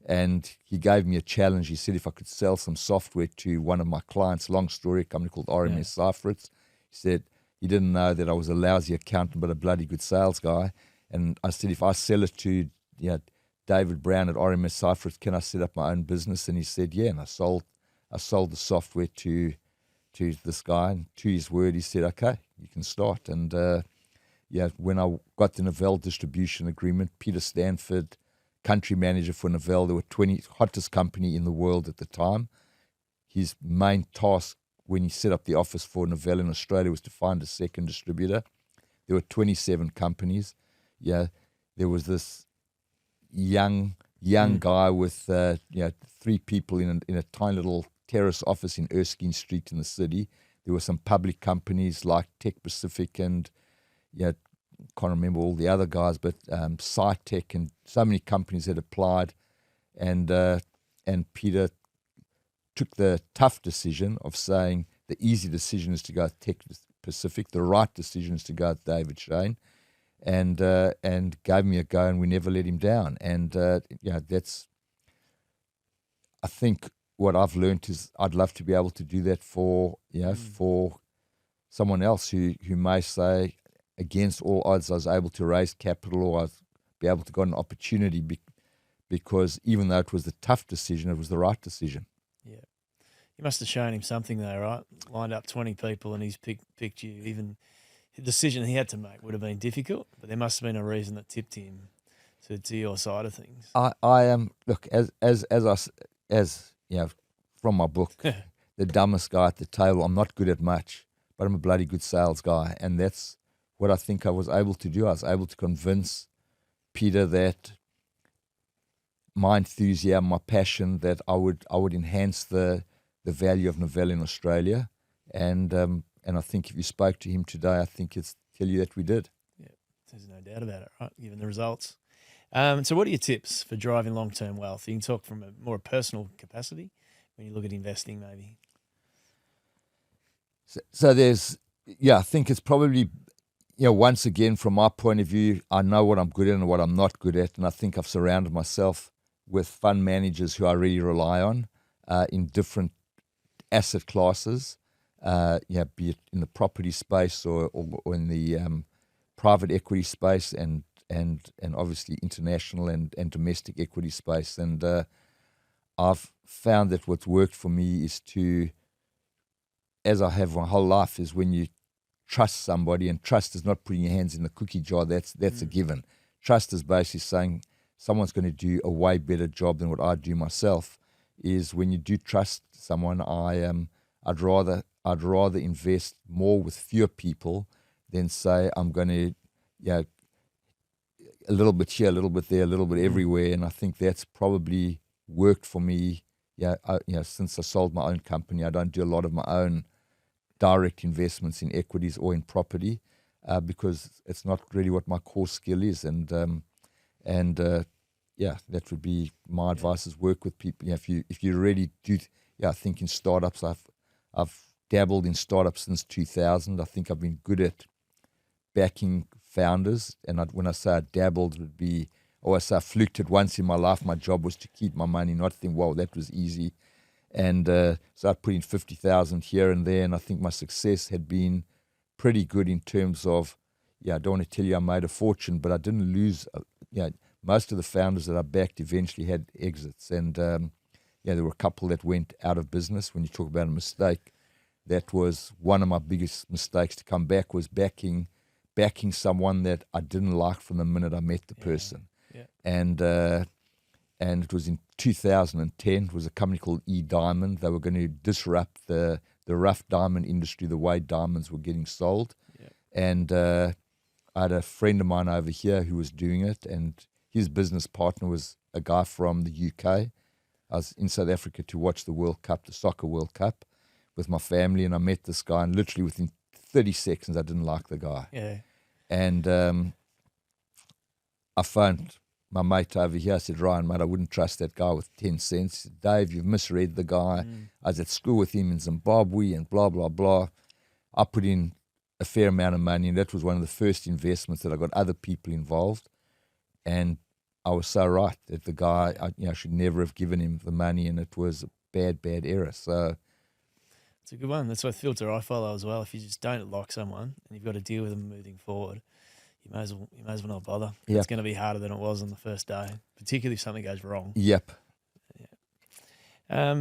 And he gave me a challenge. He said if I could sell some software to one of my clients, long story, a company called RMS Cyfritz, he said he didn't know that I was a lousy accountant but a bloody good sales guy. And I said, if I sell it to David Brown at RMS Cyfritz, can I set up my own business? And he said, yeah. And I sold the software to this guy, and to his word, he said, okay, you can start. And when I got the Novell distribution agreement, Peter Stanford, country manager for Novell, there were 20 hottest company in the world at the time. His main task when he set up the office for Novell in Australia was to find a second distributor. There were 27 companies. There was this young guy with three people in a tiny little terrace office in Erskine Street in the city. There were some public companies like Tech Pacific and can't remember all the other guys, but SciTech and so many companies had applied, and Peter took the tough decision of saying the easy decision is to go with Tech Pacific, the right decision is to go with David Shein, and gave me a go, and we never let him down. And that's, I think what I've learned is I'd love to be able to do that for for someone else who may say, against all odds, I was able to raise capital, or I'd be able to get an opportunity because even though it was a tough decision, it was the right decision. Yeah. You must have shown him something though, right? Lined up 20 people and he's picked you. Even the decision he had to make would have been difficult, but there must have been a reason that tipped him to your side of things. I am, look, as from my book, the dumbest guy at the table. I'm not good at much, but I'm a bloody good sales guy, and that's what I think I was able to do. I was able to convince Peter that my enthusiasm, my passion, that I would enhance the value of Novell in Australia, and I think if you spoke to him today, I think it's tell you that we did. Yeah, there's no doubt about it, right? Given the results. So what are your tips for driving long-term wealth? You can talk from a more personal capacity when you look at investing, maybe. So there's, I think it's probably, once again, from my point of view, I know what I'm good at and what I'm not good at, and I think I've surrounded myself with fund managers who I really rely on in different asset classes, be it in the property space or in the private equity space and obviously international and domestic equity space. And I've found that what's worked for me is to, as I have my whole life, is when you trust somebody, and trust is not putting your hands in the cookie jar, that's a given. Trust is basically saying someone's going to do a way better job than what I do myself. Is when you do trust someone, I'd rather invest more with fewer people than say I'm going to, a little bit here, a little bit there, a little bit everywhere. And I think that's probably worked for me. Since I sold my own company, I don't do a lot of my own direct investments in equities or in property because it's not really what my core skill is. And that would be my advice: is work with people. If you really do, I think in startups, I've dabbled in startups since 2000. I think I've been good at backing founders, and when I say I dabbled, it would be, or I say I fluked it once in my life. My job was to keep my money, not think, wow, that was easy. And so I put in 50,000 here and there, and I think my success had been pretty good in terms of, I don't want to tell you I made a fortune, but I didn't lose. Most of the founders that I backed eventually had exits, and there were a couple that went out of business. When you talk about a mistake, that was one of my biggest mistakes to come back, was backing someone that I didn't like from the minute I met the person. Yeah. And it was in 2010. It was a company called E-Diamond. They were going to disrupt the rough diamond industry, the way diamonds were getting sold. Yeah. And I had a friend of mine over here who was doing it, and his business partner was a guy from the UK. I was in South Africa to watch the World Cup, the Soccer World Cup, with my family, and I met this guy, and literally within 30 seconds, I didn't like the guy. Yeah. And I phoned my mate over here. I said, Ryan, mate, I wouldn't trust that guy with 10 cents. He said, Dave, you've misread the guy. I was at school with him in Zimbabwe and blah, blah, blah. I put in a fair amount of money, and that was one of the first investments that I got other people involved. And I was so right that the guy, I should never have given him the money, and it was a bad error. So it's a good one. That's what filter I follow as well. If you just don't like someone and you've got to deal with them moving forward, you may as well not bother. Yep. It's going to be harder than it was on the first day, particularly if something goes wrong. Yep.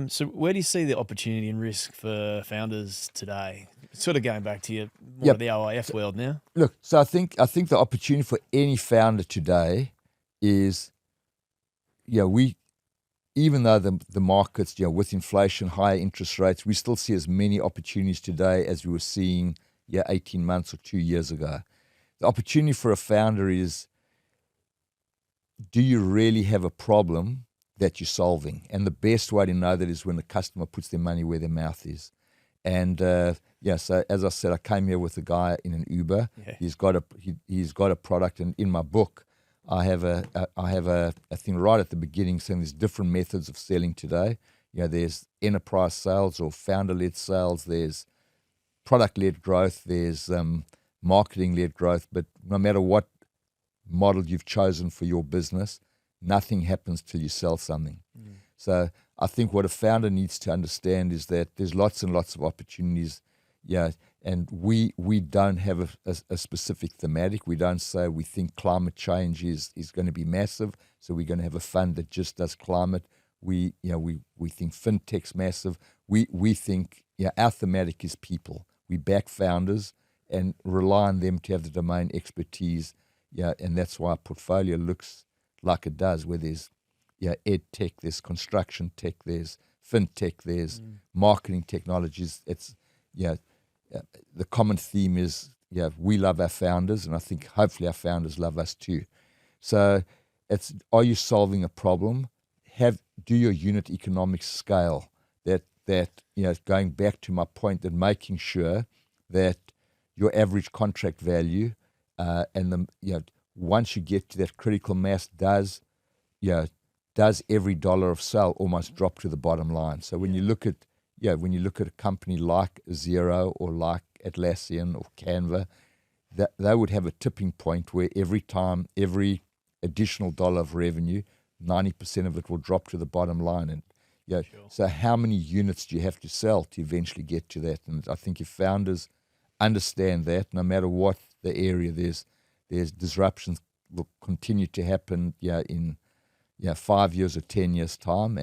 So where do you see the opportunity and risk for founders today? Sort of going back to your more of the OIF world now. Look, so I think the opportunity for any founder today is, even though the markets, with inflation, higher interest rates, we still see as many opportunities today as we were seeing 18 months or 2 years ago. The opportunity for a founder is, do you really have a problem that you're solving? And the best way to know that is when the customer puts their money where their mouth is. And so as I said, I came here with a guy in an Uber. Yeah. He's got a product, and in my book, I have a thing right at the beginning saying there's different methods of selling today. There's enterprise sales or founder-led sales. There's product-led growth. There's marketing-led growth. But no matter what model you've chosen for your business, nothing happens till you sell something. So I think what a founder needs to understand is that there's lots and lots of opportunities, and we don't have a specific thematic. We don't say we think climate change is going to be massive, so we're going to have a fund that just does climate. We think fintech's massive. We think our thematic is people. We back founders and rely on them to have the domain expertise, and that's why our portfolio looks like it does, where there's ed tech, there's construction tech, there's fintech, there's marketing technologies. It's the common theme is we love our founders, and I think hopefully our founders love us too. So it's, are you solving a problem? Do your unit economics scale? That going back to my point, that making sure that your average contract value and once you get to that critical mass, does every dollar of sale almost drop to the bottom line? So when you look at a company like Xero or like Atlassian or Canva, that they would have a tipping point where every additional dollar of revenue, 90% of it will drop to the bottom line. And sure. So how many units do you have to sell to eventually get to that? And I think if founders understand that, no matter what the area, there's disruptions will continue to happen in 5 years or 10 years time,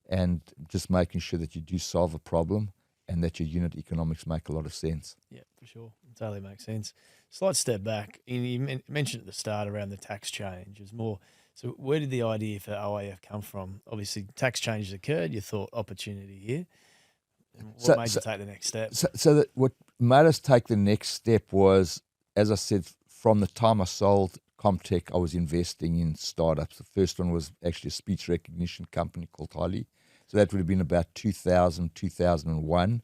and just making sure that you do solve a problem and that your unit economics make a lot of sense. Yeah, for sure. It totally makes sense. Slight step back. You mentioned at the start around the tax change. It was more, so where did the idea for OIF come from? Obviously, tax changes occurred. You thought opportunity here. What made you take the next step? So that what made us take the next step was, as I said, from the time I sold Comtech, I was investing in startups. The first one was actually a speech recognition company called Holly. So that would have been about 2000, 2001.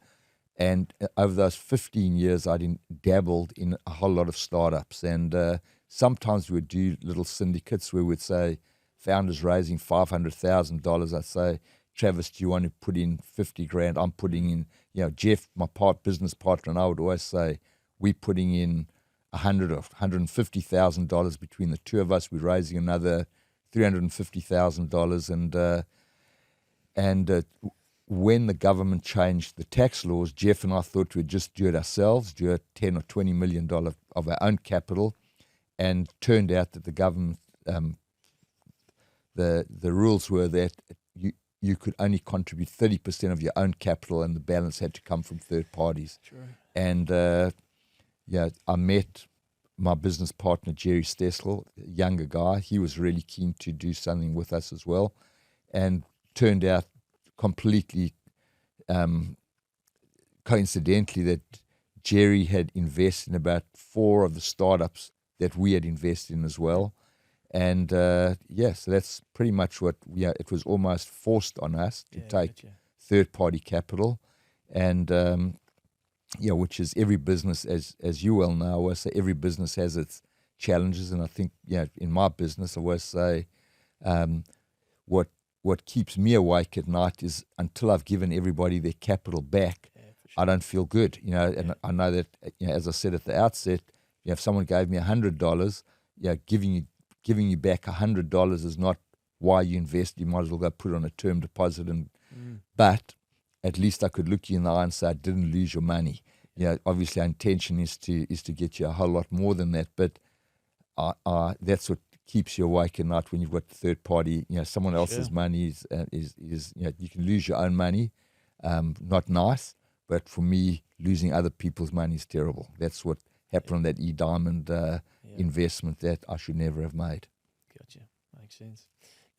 And over those 15 years, I dabbled in a whole lot of startups. And sometimes we would do little syndicates where we'd say founders raising $500,000, I say, Travis, do you want to put in 50 grand? I'm putting in, Jeff, my business partner, and I would always say, we're putting in $150,000 between the two of us. We're raising another $350,000, and when the government changed the tax laws, Jeff and I thought we'd just do it ourselves, do a $10 or $20 million of our own capital, and turned out that the government, the rules were that you could only contribute 30% of your own capital, and the balance had to come from third parties. True. And I met my business partner, Jerry Stessel, a younger guy. He was really keen to do something with us as well, and turned out completely coincidentally that Jerry had invested in about 4 of the startups that we had invested in as well. And so that's pretty much what it was almost forced on us to take third-party capital, and which is every business, as you well know. I always say every business has its challenges, and I think in my business I always say what keeps me awake at night is until I've given everybody their capital back, I don't feel good. And I know that as I said at the outset, if someone gave me $100, giving you back $100 is not why you invest. You might as well go put it on a term deposit, but at least I could look you in the eye and say I didn't lose your money. Obviously our intention is to get you a whole lot more than that, but that's what keeps you awake at night when you've got third party. Someone else's money is you can lose your own money, not nice, but for me, losing other people's money is terrible. That's what happened on that E-Diamond investment that I should never have made. Gotcha. Makes sense.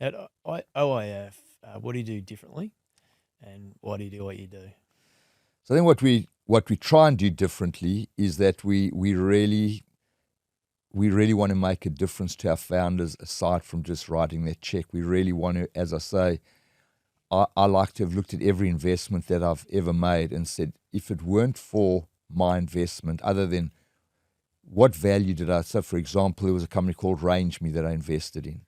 At OIF, what do you do differently, and why do you do what you do? So I think what we try and do differently is that we really want to make a difference to our founders aside from just writing that check. We really want to, as I say, I like to have looked at every investment that I've ever made and said, if it weren't for my investment, other than what value did I? So, for example, there was a company called Range Me that I invested in,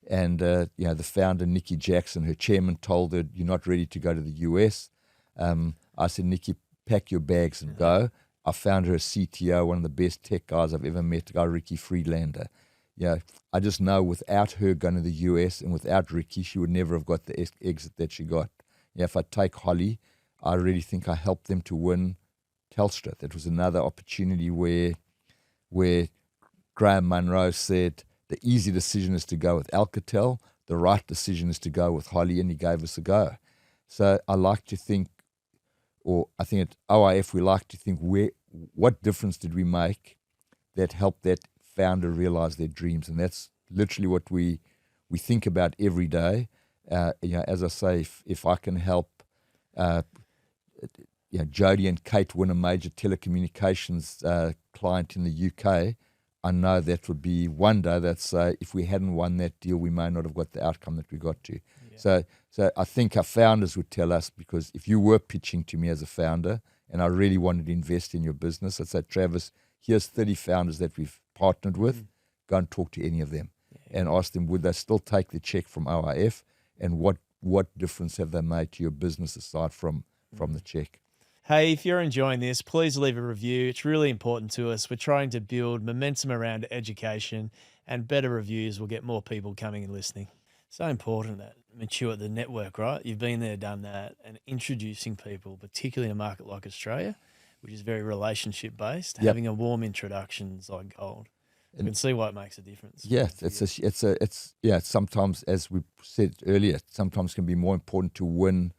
and the founder, Nikki Jackson, her chairman told her, "You're not ready to go to the US." I said, "Nikki, pack your bags and go." I found her a CTO, one of the best tech guys I've ever met, the guy Ricky Friedlander. I just know without her going to the US and without Ricky, she would never have got the exit that she got. If I take Holly, I really think I helped them to win Telstra. That was another opportunity where Graham Munro said the easy decision is to go with Alcatel, the right decision is to go with Holly, and he gave us a go. So I like to think, or I think at OIF we like to think, what difference did we make that helped that founder realize their dreams? And that's literally what we think about every day. As I say, if I can help Jody and Kate win a major telecommunications client in the UK, I know that would be one day that say, if we hadn't won that deal, we may not have got the outcome that we got to. So I think our founders would tell us, because if you were pitching to me as a founder and I really wanted to invest in your business, I'd say, Travis, here's 30 founders that we've partnered with. Go and talk to any of them and ask them, would they still take the check from OIF, and what difference have they made to your business aside from the check? Hey, if you're enjoying this, please leave a review. It's really important to us. We're trying to build momentum around education, and better reviews will get more people coming and listening. So important that mature the network, right? You've been there, done that, and introducing people, particularly in a market like Australia, which is very relationship based. Having a warm introduction is like gold. You can see why it makes a difference. Yeah, it's sometimes, as we said earlier, sometimes can be more important to win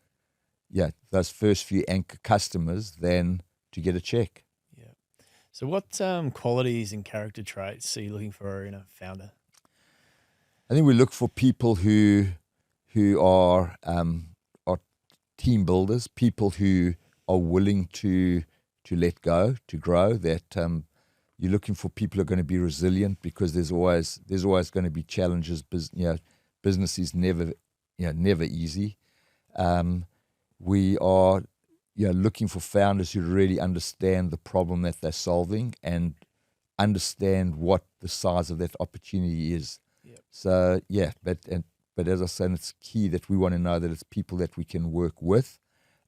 those first few anchor customers than to get a check. Yeah. So what qualities and character traits are you looking for in a founder? I think we look for people who are team builders, people who are willing to let go, to grow. That you're looking for people who are going to be resilient, because there's always going to be challenges. Business is never easy. We are looking for founders who really understand the problem that they're solving and understand what the size of that opportunity is. So yeah, but as I said, it's key that we want to know that it's people that we can work with.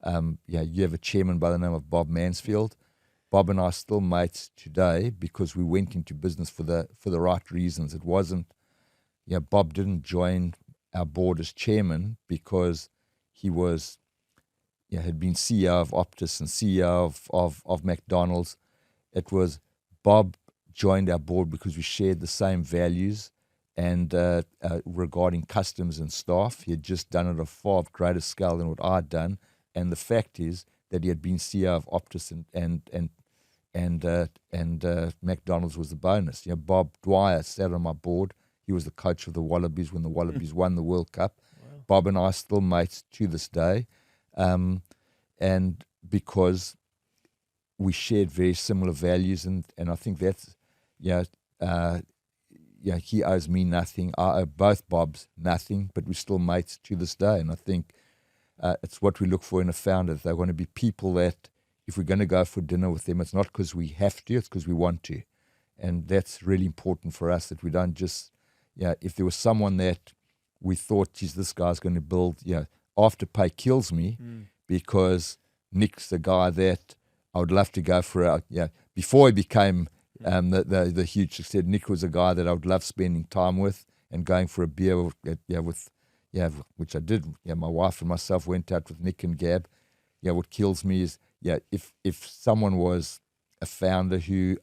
You have a chairman by the name of Bob Mansfield. Bob and I are still mates today because we went into business for the right reasons. It wasn't, Bob didn't join our board as chairman because he was, had been CEO of Optus and CEO of McDonald's. It was Bob joined our board because we shared the same values and regarding customers and staff. He had just done it at a far greater scale than what I'd done. And the fact is that he had been CEO of Optus and McDonald's was the bonus. Bob Dwyer sat on my board. He was the coach of the Wallabies when the Wallabies won the World Cup. Wow. Bob and I are still mates to this day. And because we shared very similar values, and I think that's, he owes me nothing. I owe both Bobs nothing, but we're still mates to this day. And I think it's what we look for in a founder. They want to be people that, if we're going to go for dinner with them, it's not because we have to, it's because we want to. And that's really important for us, that we don't just, if there was someone that we thought, geez, this guy's going to build, Afterpay kills me because Nick's the guy that I would love to go for. Before he became the huge success, Nick was a guy that I would love spending time with and going for a beer with, which I did. My wife and myself went out with Nick and Gab. What kills me is, if someone was a founder who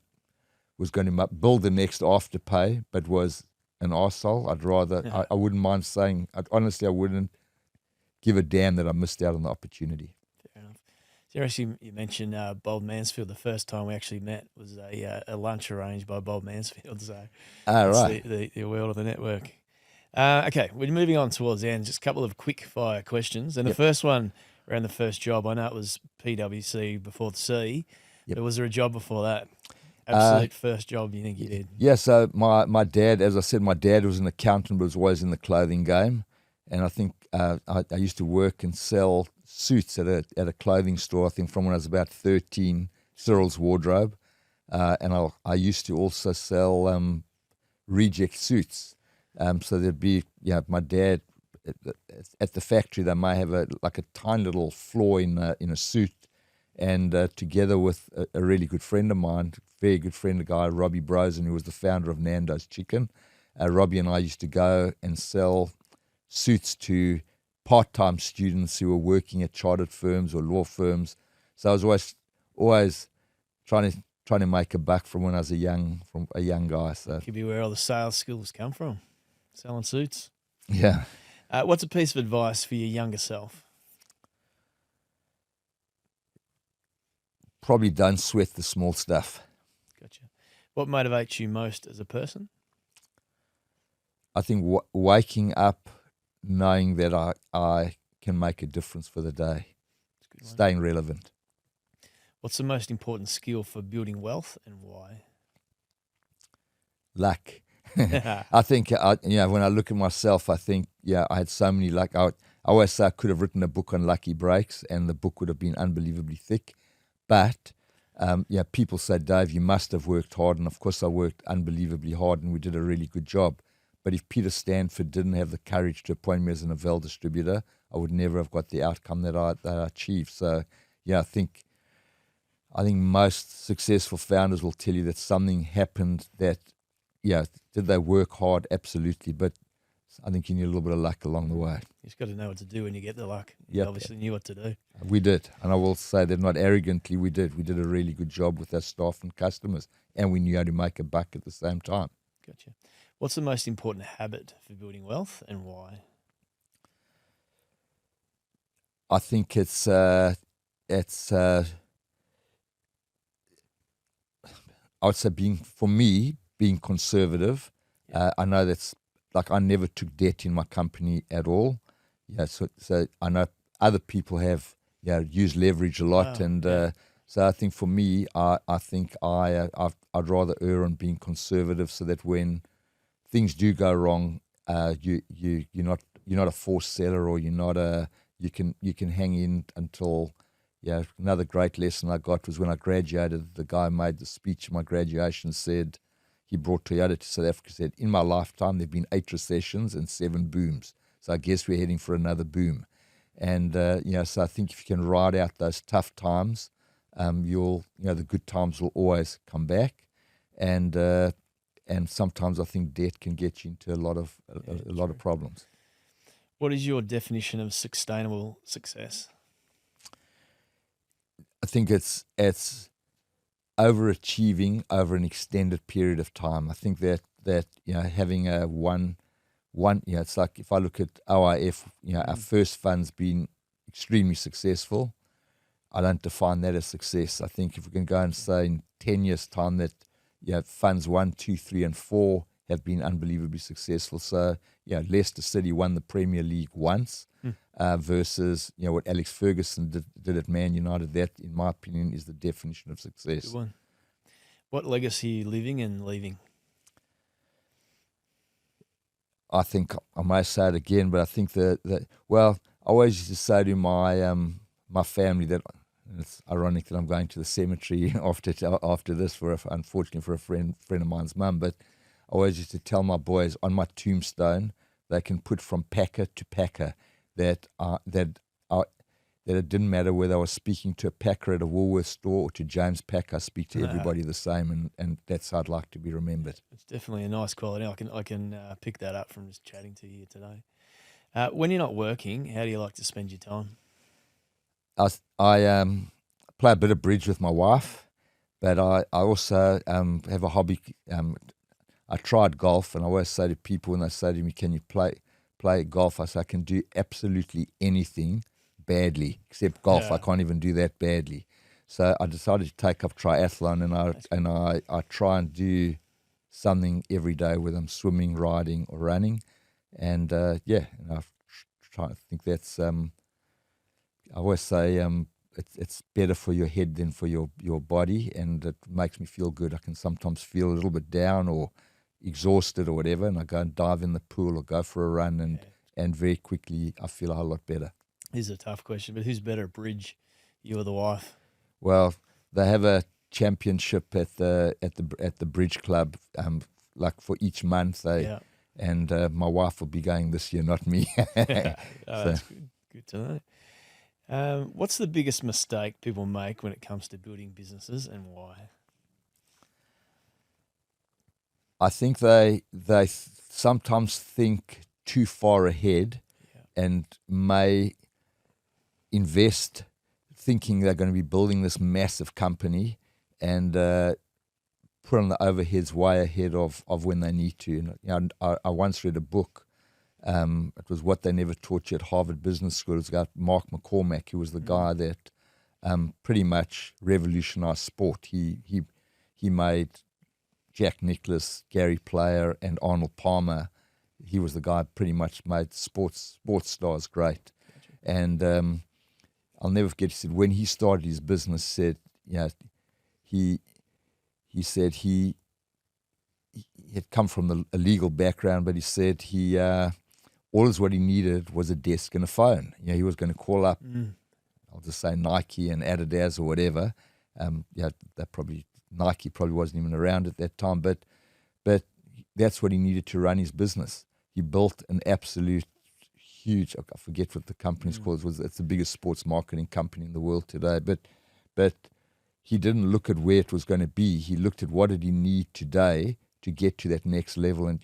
was going to build the next Afterpay but was an arsehole, I'd rather, I wouldn't mind saying, honestly, I wouldn't give a damn that I missed out on the opportunity. Fair enough. So actually, you mentioned Bob Mansfield. The first time we actually met was a lunch arranged by Bob Mansfield. So right. The world of the network. Okay, we're moving on towards the end. Just a couple of quick fire questions. And the first one around the first job, I know it was PwC before the C, but was there a job before that? Absolute first job you think you did? Yeah, so my dad, as I said, my dad was an accountant but was always in the clothing game. And I think I used to work and sell suits at a clothing store, I think from when I was about 13, Cyril's Wardrobe. And I used to also sell reject suits. So there'd be, my dad, at the factory, they may have a tiny little flaw in a suit. And together with a really good friend of mine, very good friend, a guy, Robbie Brosen, who was the founder of Nando's Chicken, Robbie and I used to go and sell suits to part-time students who were working at chartered firms or law firms. So I was always trying to make a buck from when I was a young guy. So could be where all the sales skills come from, selling suits. Yeah. What's a piece of advice for your younger self? Probably don't sweat the small stuff. Gotcha. What motivates you most as a person? I think waking up knowing that I can make a difference for the day, staying relevant. What's the most important skill for building wealth and why? Luck. I think, when I look at myself, I think, I had so many luck. I always say I could have written a book on lucky breaks and the book would have been unbelievably thick. But, people say, Dave, you must have worked hard. And of course I worked unbelievably hard and we did a really good job. But if Peter Stanford didn't have the courage to appoint me as an Avell distributor, I would never have got the outcome that I achieved. So, I think most successful founders will tell you that something happened that, did they work hard? Absolutely. But I think you need a little bit of luck along the way. You just got to know what to do when you get the luck. You obviously knew what to do. We did. And I will say that not arrogantly, we did. We did a really good job with our staff and customers, and we knew how to make a buck at the same time. Gotcha. What's the most important habit for building wealth and why? I think it's I would say being conservative. I know that's I never took debt in my company at all. So I know other people have used leverage a lot, so I think for me, I think I'd rather err on being conservative, so that when things do go wrong, you're not a forced seller, or you can hang in until. Another great lesson I got was when I graduated. The guy who made the speech at my graduation said, he brought Toyota to South Africa. He said, in my lifetime, there have been 8 recessions and 7 booms. So I guess we're heading for another boom. And, so I think if you can ride out those tough times, the good times will always come back. And sometimes I think debt can get you into a lot of problems. What is your definition of sustainable success? I think it's overachieving over an extended period of time. I think that having a one, it's like if I look at OIF, our first fund's been extremely successful. I don't define that as success. I think if we can go and say in 10 years' time that funds 1, 2, 3, and 4 have been unbelievably successful. So Leicester City won the Premier League once versus what Alex Ferguson did at Man United. That, in my opinion, is the definition of success. Good one. What legacy are you living and leaving? I think I may say it again, but I think that I always used to say to my family that, and it's ironic that I'm going to the cemetery after this unfortunately for a friend of mine's mum, but I always used to tell my boys on my tombstone they can put from packer to packer, that it didn't matter whether I was speaking to a packer at a Woolworths store or to James Packer. I speak to everybody the same, and that's how I'd like to be remembered. It's definitely a nice quality. I can pick that up from just chatting to you today. When you're not working, how do you like to spend your time? I play a bit of bridge with my wife, but I also have a hobby. I tried golf, and I always say to people when they say to me, "Can you play golf?" I say, "I can do absolutely anything badly except golf. I can't even do that badly." So I decided to take up triathlon, and I try and do something every day, whether I'm swimming, riding, or running, and I try to think that's. I always say it's better for your head than for your body, and it makes me feel good. I can sometimes feel a little bit down or exhausted or whatever, and I go and dive in the pool or go for a run, and very quickly I feel a whole lot better. This is a tough question, but who's better at bridge, you or the wife? Well, they have a championship at the bridge club, like for each month. And my wife will be going this year, not me. That's good to know. What's the biggest mistake people make when it comes to building businesses, and why? I think they sometimes think too far ahead and may invest thinking they're going to be building this massive company and put on the overheads way ahead of when they need to. I once read a book. It was What They Never Taught You at Harvard Business School. It's got Mark McCormack, who was the guy that pretty much revolutionized sport. He made Jack Nicklaus, Gary Player, and Arnold Palmer. He was the guy who pretty much made sports stars great. Gotcha. And I'll never forget, he said when he started his business, he said he had come from a legal background, but he said all what he needed was a desk and a phone. He was going to call up, I'll just say Nike and Adidas or whatever. Nike probably wasn't even around at that time, but that's what he needed to run his business. He built an absolute huge, I forget what the company's called. It's the biggest sports marketing company in the world today. But he didn't look at where it was going to be. He looked at what did he need today to get to that next level. And